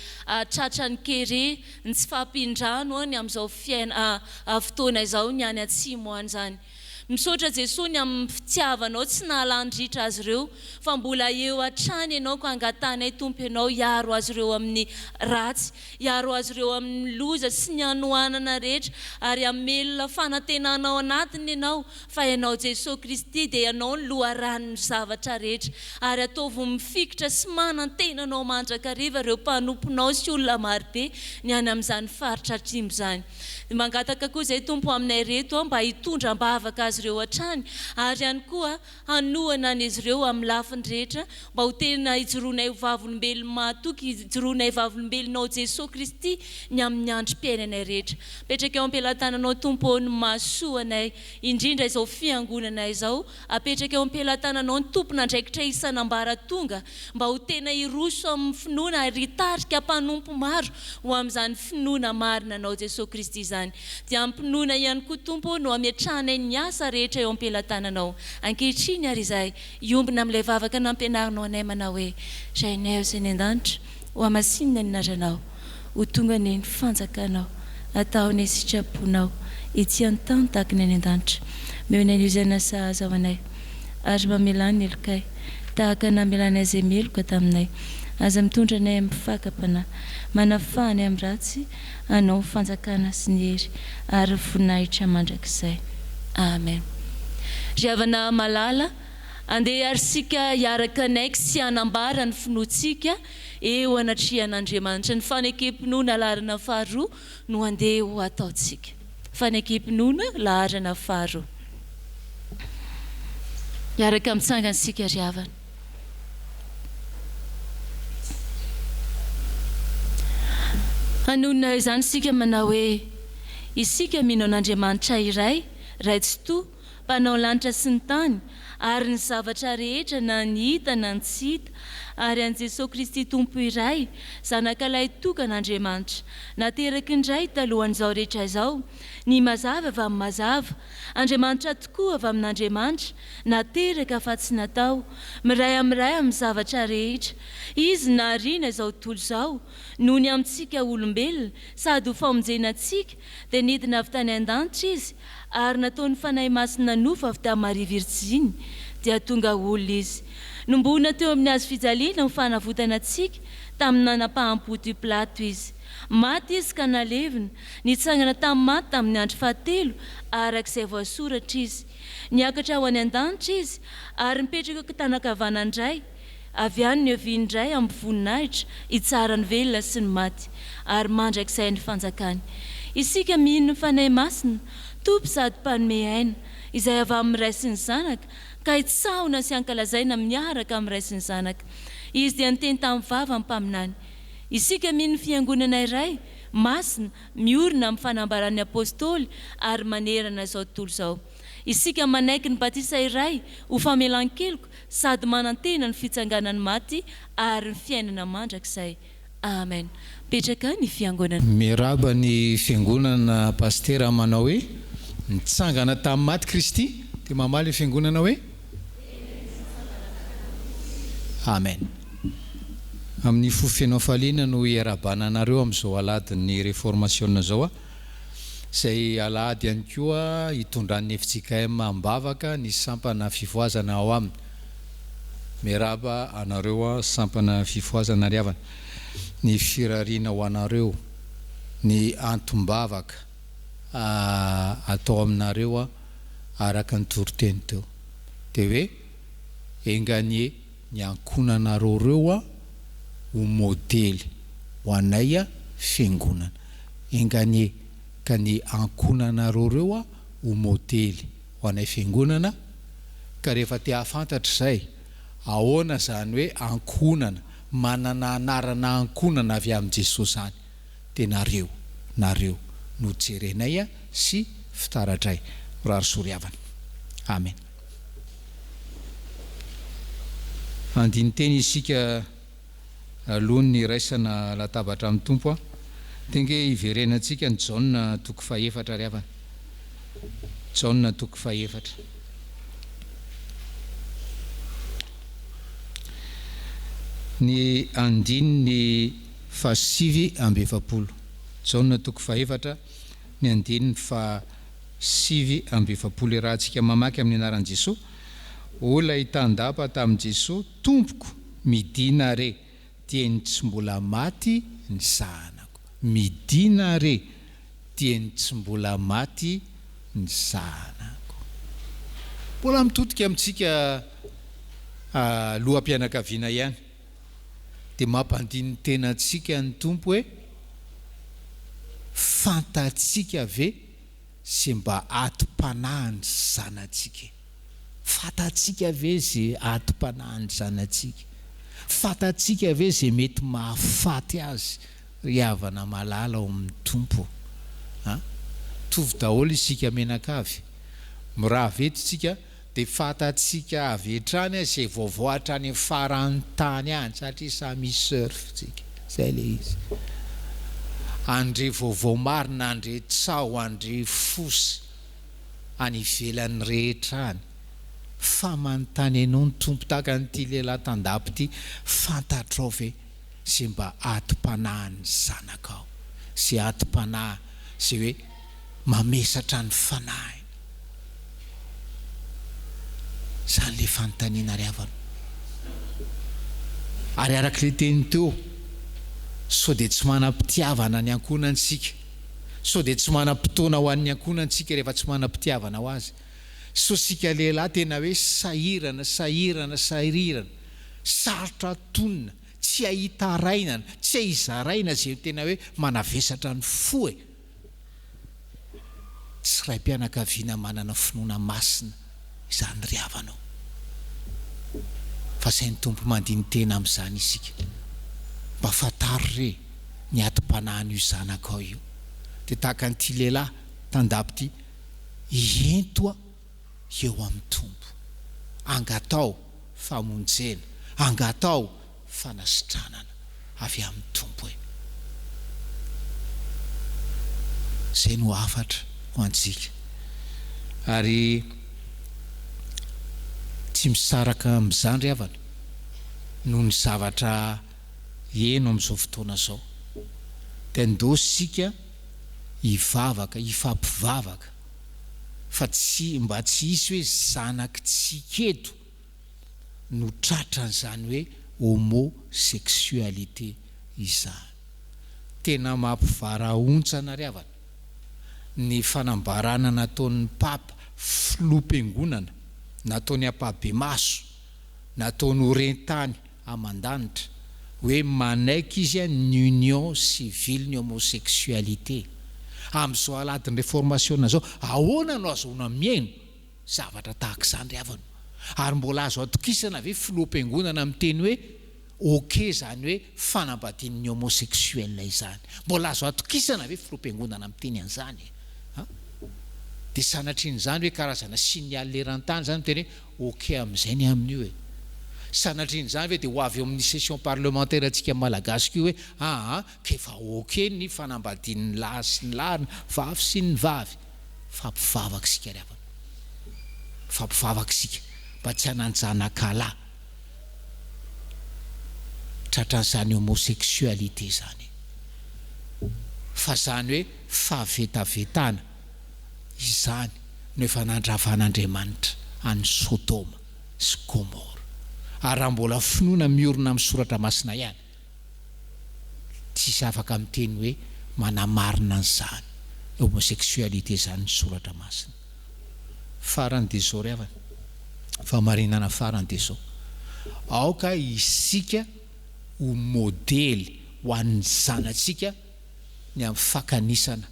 tratrany kere ny tsy fampindrano ny amin'izao fotoana izao ny any atsimo an'izany. Misaotra Jesosy ny amin'ny fitiavanao tsy nahalandritra azy ireo fa mbola eo hatrany ianao ka angatanay tompo ianao hiaro azy ireo amin'ny ratsy, hiaro azy ireo amin'ny loza sy ny anohanana rehetra ary hamelona fanantenanao anatiny ianao fa ianao Jesosy Kristy dia ianao ny loharan'ny zavatra rehetra ary ataovy mifikitra sy manan-tenanao mandrakariva ireo mpanomponao sy olona marobe ny any amin'izany faritra atsimo izany. Mangataka koa izay tompo aminay reto mba hitondram-bavaka azy ireo hatrany ary ihany koa hanohana an'izy ireo amin'ny lafiny rehetra mba ho tena hijoroanay vavolombelona mahatoky, hijoroanay vavolombelonao Jesosy Kristy ny amin'ny androm-piainanay rehetra. Apetraka eo am-pelantananao tompo ny mahasoanay indrindra izao fiangonana izao, apetraka eo am-pelantananao ny tompona andraikitra isan'ambaratonga mba ho tena hiroso amin'ny finoana ary hitarika mpanompo maro ho amin'izany finoana marina anao Jesosy Kristy izany. Dia ampinoana ihany koa tompo no ametrahanay ny asa rehetra eo am-pelantananao. Ankehitriny ary izay iombina amin'ilay vavaka nampianarinao anay manao hoe Zainay izay ny an-danitra ho amasinina ny naranao, ho tonga ny fanjakanao, atao ny sitraponao ety an-tany tahaka ny any an-danitra. Meonay izay nasazy ao anay ary mamelany elokay tahaka namelanay izay meloka taminay. Aza mitondra anay amin'ny fakapana, manafahany amin'ny ratsy, anao fanjakana sy ny hery ary voninahitra mandrakizay. Amen. Ry havana malala, andeha ary sika hiaraka anaiky sy hanambara ny finoantsika eo anatrihan'Andriamanitra. Ny fanekem-pinoana laharana faharoa no andeha ho ataontsika. Fanekem-pinoana laharana faharoa. Hiaraka mitsangana sika ry havana. Hanonona izany sika manao hoe isika mino an'Andriamanitra iray, ray tsy toa, mpanao lanitra sy ny tany ary ny zavatra rehetra na ny hita na ny tsy hita, ary an' Jesosy Kristy tompo iray, zanak'ilay tokan'Andriamanitra, nateraky indray talohan'izao rehetra izao, ny mazava avy amin'ny mazava, Andriamanitra tokoa avy amin'Andriamanitra, nateraka fa tsy natao, miray amin'ny zavatra rehetra. Izy nahariana izao tontolo izao, noho ny amintsika olombelona, sady ho famonjenantsika, dia nidina avy tany an-danitra izy, ary nataony fanahy masina nofa avy tamin'ny Maria Virjiny, dia tonga olona izy. Nombona teo amin'ny hazo fijaliana ho fanavotana antsika, tamin'ny nanam-pahampo Pilato izy. Maty izy ka nalevina, nitsangana tamin'ny maty tamin'ny andro fahatelo, arak'izay voasoratra izy. Niakatra ho any an-danitra izy, ary mipetraka tanakavanana indray, avy any ny oviany indray amin'ny voninahitra, hitsara ny velona sy ny maty, ary mandrakizay ny fanjakany. Isika mino ny fanahy masina, tompo sady mpanome aina, izay avy amin'ny ray sy ny zanaka, ka hitsahona sy hankalazaina miaraka amin'ny ray sy ny zanaka. Izy dia niteny tamin'ny vava amin'ny mpaminany. Isika mino ny fiangonana iray, masina, miorina amin'ny fanambaran'ny apôstôly ary manerana izao tontolo izao. Isika manaiky ny batisa iray ho famelan-keloko sady manantena ny fitsanganany maty ary ny fiainana mandrakizay. Amen. Petraka ny fiangonana. Miaraba ny fiangonana pastera manao hoe nitsangana tamin'ny maty Kristy, dia mamaly fiangonana hoe Amen. Amin'ny fofenao faliana no iarabana anareo amin'izao aladin'ny réformation zao izay alahady ihany koa hitondran'ny Fjkm am-bavaka ny sampana fivoazana ao aminy. Miaraba anareo sampana fivoazana ry havana, ny firariana ho anareo, ny antom-bavaka atao aminareo araka ny toroteny teo, dia hoe enganie ny ankonanareo reo ho modely ho anay fiangonana. Enganie ka ny ankonanareo reo ho modely ho anay fiangonana. Ka rehefa te hafantatra izay, ahoana zany hoe ankonana, manana anarana ankonana avy amin'ny Jesosy zany, dia nareo no jerenay sy fitaratray. Rarosoryavana. Amen. Andiny teny isika alohan'ny raisana latabatra amin'ny tompo Tenga iverenantsika ny Jaona toko faefatra ry havana. Jaona toko faefatra. Ny andininy fa 7:20. Jaona toko faefatra ny andininy fa 7:20. Raha antsika mamaky amin'ny anaran'i Jesosy, olona hitandapa tamin'i Jesosy, tompoko midina re, tiany tsy mbola maty ny zanako. Midina re, tiany tsy mbola maty ny zanako. Mbola mitodika amintsika loham-pianakaviana ihany, dia mampandiny tena antsika ny tompo hoe fantatsika ve sy mba atom-panahiny zanatsika. Fantatsika ve zay atom-panahiny zanatsika. Fantatsika ve zay mety mahafaty azy ry havana malala ao amin'ny tompo. Tovy daholo isika menakavy, miraha vetitsika dia fantatsika avy hatrany zay vaovao hatrany farany tany any, satria samy surftsika. Zay le izy. Andre vaovao marina, andre tsao, andre fosy any ivelan'ny rehetra any. Fa manontany anao ny tompo tahaka n'ity lehilahy tandapy ity, fantatrao ve zay mba atom-panahiny zanakao, zay atom-panahy zay hoe mamesatra ny fanahiny. Zany le fanontaniana ry havana. Ary arak'ile teny teo, sao dia tsy manam-pitiavana ny ankonantsika, sao dia tsy manam-potoana ho an'ny ankonantsika rehefa tsy manam-pitiavana ho azy. So sika lehilahy tena hoe sahirana, sarotra tonina, tsy ahita rainana, tsy ahizaraina zay tena hoe manavesatra ny fo. Tsy ray mpianakaviana manana finoana masina izany ry havanao. Fa sain'ny tompo mandiny tena amin'izany isika, mba fantaro re ny atom-panahiny io zanakao io. Dia tahaka n'ity lehilahy tandapy ity, iento eo amin'ny tompo, angatao famonjena, angatao fanasitranana avy amin'ny tompo. Zay no afatra ho antsika. Ary tsy misaraka amin'izany ry havana noho ny zavatra eno amin'izao fotoana zao, dia ndosika hivavaka, hifampivavaka, fa mba tsy hisy hoe zanaky tsika eto no tratran'izany hoe homosexualité izany. Tena mampivarahontsana ry havana ny fanambarana nataon'ny papa filoam-piangonana, nataony ampabe-maso, nataony horentany aman-danitra hoe manaiky izy ny union civile ny homosexualité. Amin'izao aladin'ny réformation zao, ahoana no azoana miaino zavatra tahaka izany ry havana? Ary mbola azo atokisana ve filoam-piangonana miteny hoe ok zany hoe fanambadian'ny homosexuel izany? Mbola azo atokisana ve filoam-piangonana miteny an'izany? Dia sanatrian'izany hoe karazana signal leran-tany zany miteny hoe ok amin'izay ny amin'io. Sanatrian'izany hoe dia ho avy eo amin'ny session parlementaire antsika malagasy ko hoe kefa ok ny fanambadian'ny lahy sy ny lahy, vavy sy ny vavy. Fampivavaka sika ry havana, fampivavaka sika mba tsy hananjanakala tratran'izany homosexualité zany. Fa zany hoe fahavetavetana izany no efa nandravan'Andriamanitra any Sodoma sy Gomora. Ary raha mbola finoana miorina amin'ny soratra masina ihany, tsisy afaka miteny hoe manamarina an'izany homosexualité zany ny soratra masina. Farany dia zao ry havana, famarinana farany dia zao, aoka isika ho modely ho an'ny zanatsika ny amin'ny fakanisana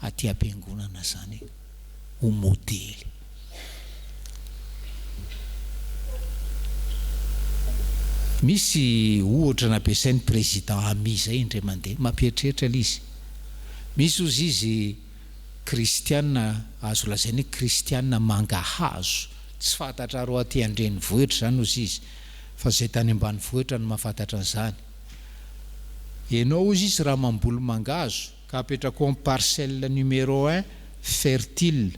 aty am-piangonana zany, ho modely. Misy ohatra nampiasain'ny président ami zay indray mandeha, mampieritreritra izy. Misy ozy izy kristianina, azo lazainy kristianina mangahazo, tsy fantatra ro aty andrenivohitra zany ozy izy, fa zay tany ambanivohitra no mahafantatra an'izany. ianao izy izy raha mamboly mangazo ka apetrako amin'ny parcelle numéro 1 fertile,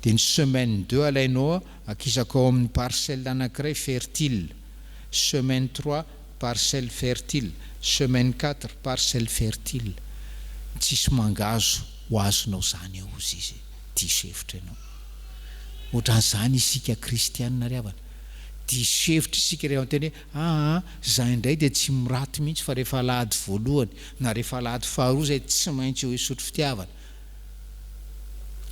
dia ny semaine 2 alainao akisako ao amin'ny parcelle anankiray fertile, semaine 3 parcelle fertile, semaine 4 parcelle fertile. Tsisy mangazo ho azonao zany ao izy izy, diso-hevitra ianao. Ohatran'izany isika kristianina ry havana, diso-hevitra isika ry havana, teny hoe zay indray dia tsy miraty mihitsy fa rehefa alahady voalohany na rehefa alahady faharoa zay tsy maintsy eo isotry fitiavana,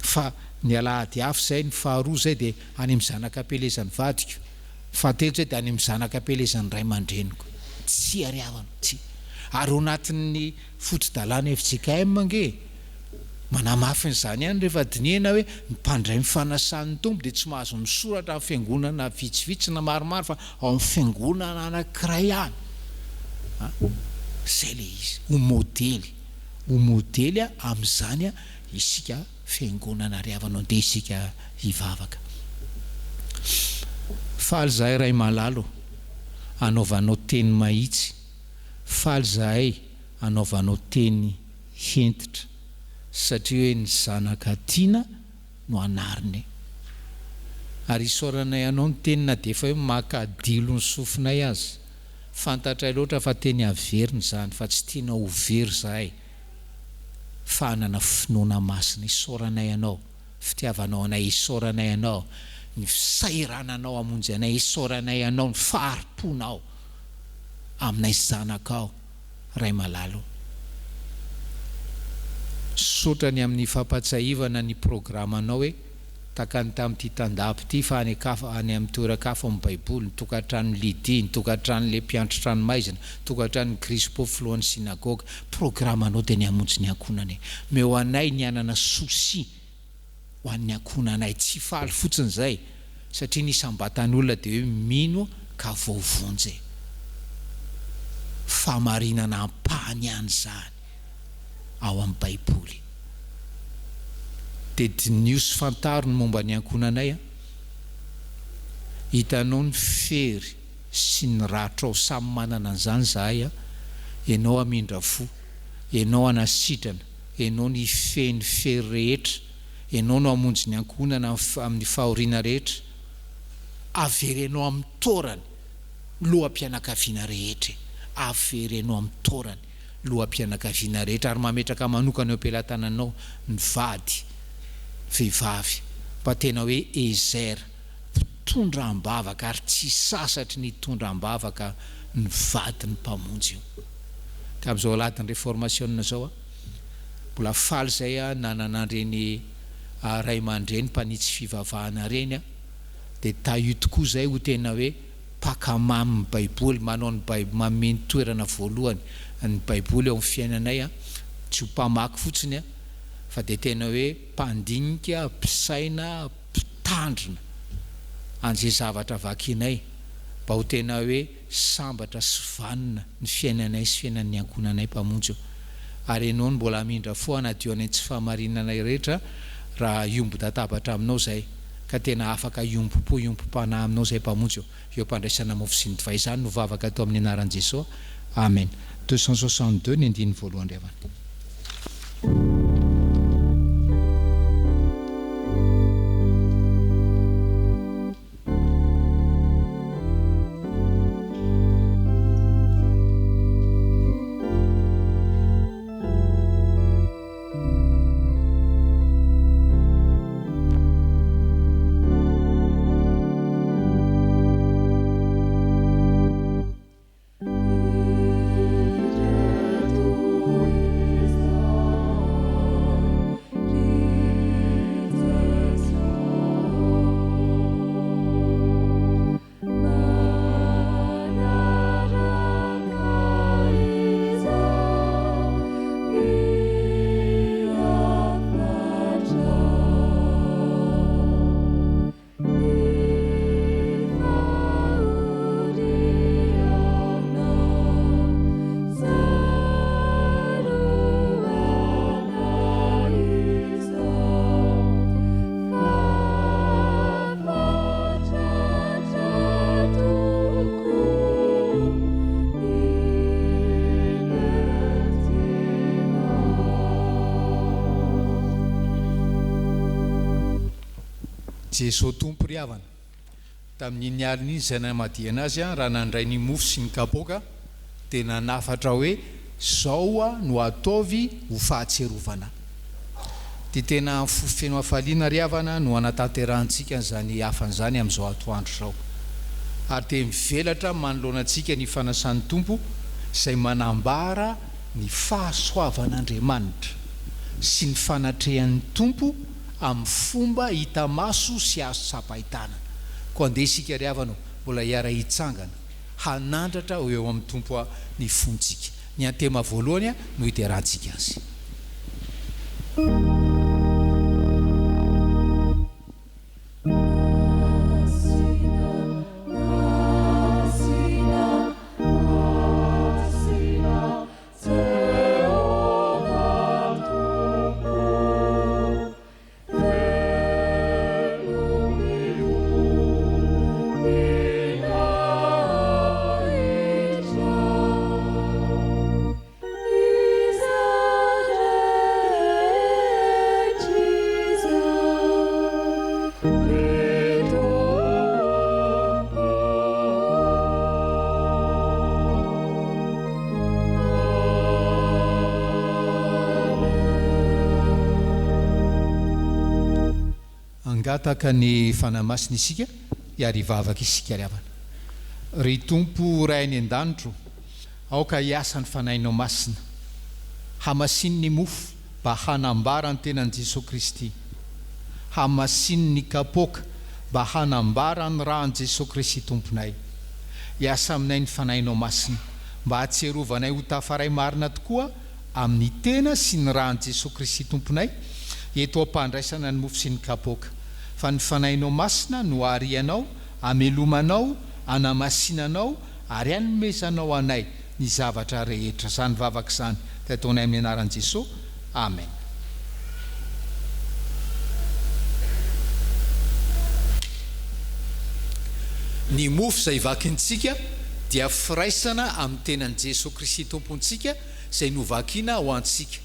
fa ny alahady hafa zay, ny faharoa zay dia any amin'ny zanakam-pelezan'ny vadiko, fahatelo zay dia any amin'ny zanakam-pelezan'ny ray aman-dreniko. Tsy ry havana, tsy. Ary ao anatin'ny fotrodalàna Fjkm nge manamafy n'izany ihany rehefa dinihana hoe ny mpandray mifanasan'ny tompo dia tsy mahazo misoratra amin'ny fiangonana vitsivitsy na maromaro fa ao amin'ny fiangonana anankiray ihany. Zay le izy, ho modely amin'izany isika fiangonana ry havana, andeha isika hivavaka. Faly zahay ray malalo anaovanao teny mahitsy, faly zahay anaovanao teny hentitra, satria hoe ny zanaka tiana no anariny. Ary isaoranay anao ny tenina dia efa hoe makadilo ny sofinay azy, fantatray loatra fa teny averiny zany, fa tsy tiana ho very zahay. Fa hanana finoana masina isaoranay anao, fitiavanao anay isaoranay anao, ny fisairananao hamonjy anay isaoranay anao, ny fahariponao aminay zanakao ray malalo. Sotrany amin'ny fampatsahivana ny programanao hoe takany tamin'ity tandapy ity fa any amin'ny toeran-kafa amin'ny baiboly, ny tokantrano Lidia, ny tokantranon'le mpiantra-tranomaizina, tokantranon'ny Krispo filohan'ny sinagoga. Programanao dia ny hamonjy ny ankonany. Meo anay ny anana sosi ho an'ny ankonanay, tsy faly fotsiny zay, satria ny sambatan'olona dia hoe mino ka voavonjy, famarinana ampahany ihany zany ao amin'ny baiboly. Dia dinio sy fantaro ny momba ny ankonanay. Hitanao ny fery sy ny ratra ao, samy manana an'izany zahay. Ianao amindra fo, ianao anasitrana, ianao ny feny fery rehetra, ianao no hamonjy ny ankonana amin'ny fahoriana rehetra, averenao amin'ny taorany loham-pianakaviana rehetra, averenao amin'ny taorany loham-pianakaviana rehetra, ary mametraka manokana eo am-pelantananao ny vady vehivavy mba tena hoe ezera mpitondra ambavaka, ary tsy sasatry ny tondra ambavaka ny vady ny mpamonjy io. Ka amin'izao aladiny réformation zao mbola faly zay nananandreny ray aman-dreny mpanitsy fivavahana reny, dia taio tokoa zay ho tena hoe pakamamy ny baiboly, manao ny baiboly mameny toerana voalohany ny baiboly ao amin'ny fiainanay, tsy ho mpamaky fotsiny fa dia tena hoe mpandinika, mpisaina, mpitandrina an'izay zavatra vakinay, mba ho tena hoe sambatra sy vanina ny fiainanay sy fiainan'ny ankonanay mpamonjy. Ary ianao ny mbola amindra fo hanadio anay tsy fahamarinanay rehetra raha iombo-databatra aminao zay, ka tena afaka iompo-panahy aminao zay mpamonjy eo mpandraisana mofo sy ny divay. Izany no vavaka atao amin'ny anaran'i Jesosy. Amen. 262 ny andiny voalohany ry havana. jesosy tompo ry havana tamin'iny aliny izy zay namadiana azy a raha nandray ny mofo sy ny kapoka dia nanafatra hoe zao a no ataovy ho fahatserovana. dia tena fofeno hafaliana ry havana no anatanterantsika zany hafan'izany amin'izao atoandro zao, ary dia mivelatra manoloana antsika ny fanasan'ny tompo izay manambara ny fahasoavan'Andriamanitra sy ny fanatrehan'ny tompo amin'ny fomba hita maso sy azo tsapahitana. Koa andeha isika ry havana mbola hiara hitsangana hanandratra eo amin'ny tompo ny fontsika. Ny antema voalohany no hiterantsika azy. Angataka ny fanamasina isika hiary vavaka isika ry havana. Ry tompo ray any an-danitro, aoka hiasa ny fanahinao masina hamasiny ny mofo mba hanambara ny tenan'i Jesosy Kristy, hamasiny ny kapoka mba hanambara ny rahan'i Jesosy Kristy tomponay. Hiasa aminay ny fanahinao masina mba hatserovanay ho tafaray marina tokoa amin'ny tena sy ny rahan'i Jesosy Kristy tomponay eto ampandraisana ny mofo sy ny kapoka. Fa ny fanahinao masina no arianao, amelomanao, anamasinanao ary anomezanao anay ny zavatra rehetra. Zany vavaka izany dia ataonay amin'ny anaran'i Jesosy. Amen. Ny mofo izay vakintsika dia firaisana amin'ny tenan'i Jesosy Kristy tompontsika izay novakiana ho antsika.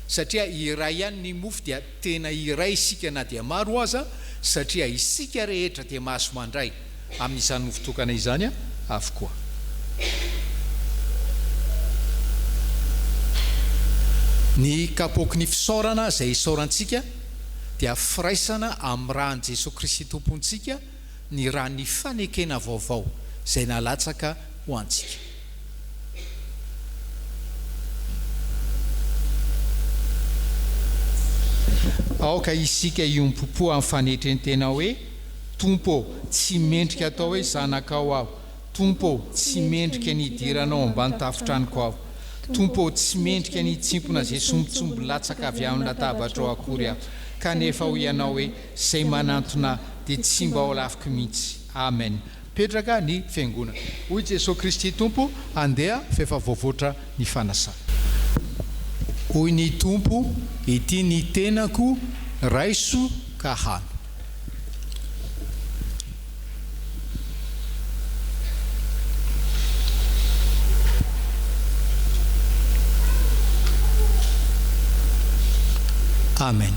Satria iray ihany ny mofo dia tena iray isika na dia maro aza, satria isika rehetra dia mahazo mandray amin'izany mofo tokana izany avokoa. Ny kapoky ny fisaorana izay isaorantsika dia firaisana amin'ny rahan'i Jesosy Kristy tompontsika, ny raha ny fanekena vaovao izay nalatsaka ho antsika. Aoka isika iompopo amin'ny fanetrentena hoe tompo tsy mendrika atao hoe zanakao aho, tompo tsy mendrika ny idiranao ambany tafotraniko aho, tompo tsy mendrika ny tsimpona izay sombitsombo latsaka avy amin'ny latabatra ao akory aho, kanefa ho ianao hoe izay manantona dia tsy mba ho lafiko mihitsy. Amen. Petraka ny fiangonana. Hoy Jesosy Kristy tompo, andeha fefa voavoatra ny fanasana. Hoy ny tompo, ity ny tenako, raiso ka hano. Amen.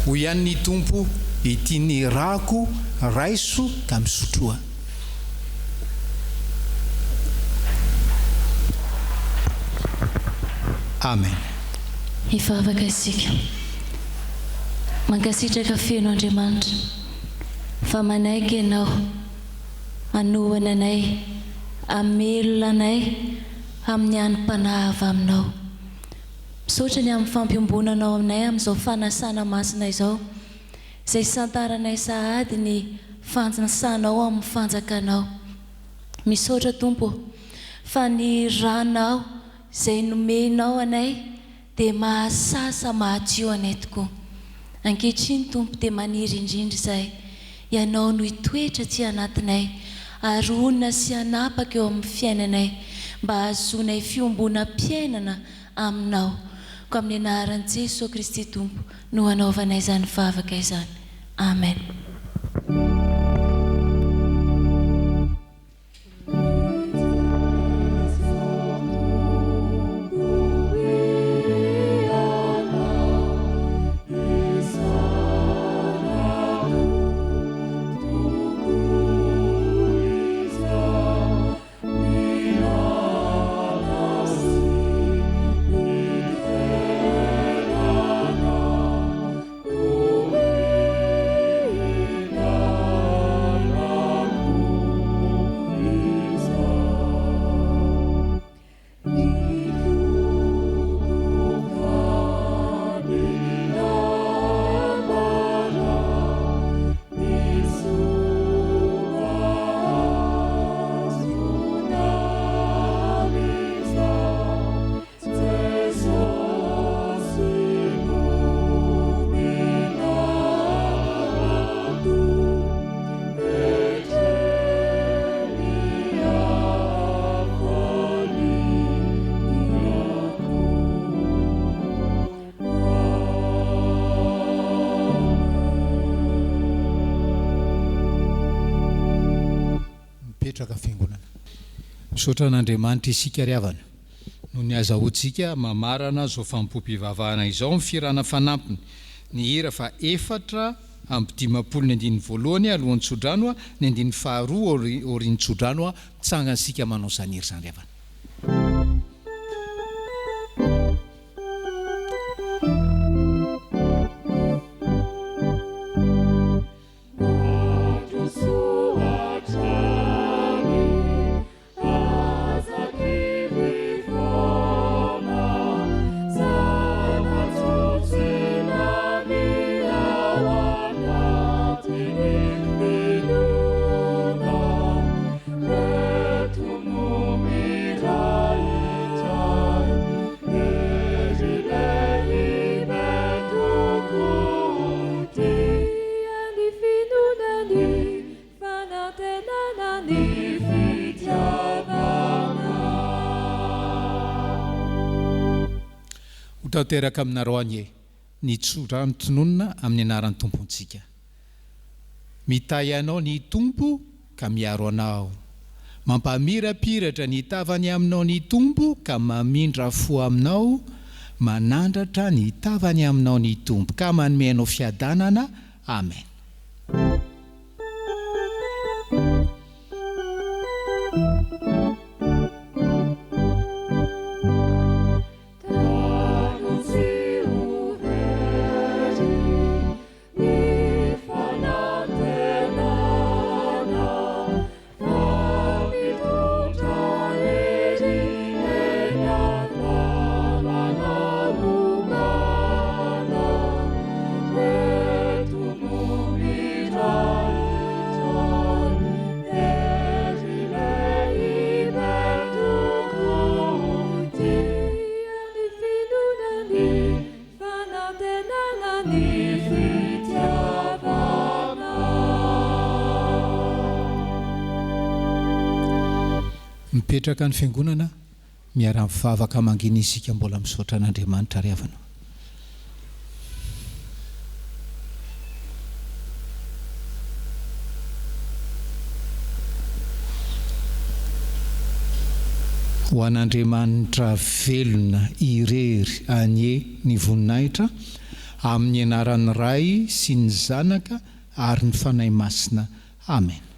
Hoy ihany ny tompo, ity ny rako, raiso ka misotroa. Amen. Hivavaka isika. Mankasitraka feno Andriamanitra fa manaiky ianao, anohana anay, amelona anay amin'ny anim-panahava aminao. Misaotra ny amin'ny fampiambonanao aminay amin'izao fanasana masina izao, izay santaranay sahady ny fanjasanao amin'ny fanjakanao. Misaotra Tompo fa ny ranao izay nomenao anay dia mahasasa mahadio anay tokoa. Ankehitriny Tompo dia maniry indrindra izay ianao no hitoetra aty anatinay, ary onona sy hanapaka eo amin'ny fiainanay mba hahazoanay fiombonam-piainana aminao. Ko amin'ny anaran'i Jesosy Kristy Tompo no hanaovanay izany vavaka izany. Amen. mipetraka fiangonana. Misaotra an'Andriamanitra isika ry havana no ny azahoantsika mamarana zao Fanompoam-Pivavahana izao amin'ny firana fanampiny ny hira fa 4 amby 512 alohan'ny tsodrano ny 12 aorian'ny tsodrano mitsangansika manao zany hira zany ry havana. Tateraka aminareo any ny tsodrano tononona amin'ny anaran'ny tompontsika. Mitay anao ny tompo ka miaro anao, mampamirapiratra ny tavany aminao ny tompo ka mamindra fo aminao, manandratra ny tavany aminao ny tompo ka manome anao fiadanana. Amen. Mipetraka ny fiangonana miara-mivavaka mangina isika mbola misaotra an'Andriamanitra ry havana. Ho an'Andriamanitra velona irery anie ny voninahitra amin'ny anaran'ny Ray sy ny Zanaka ary ny fanahy masina. Amen.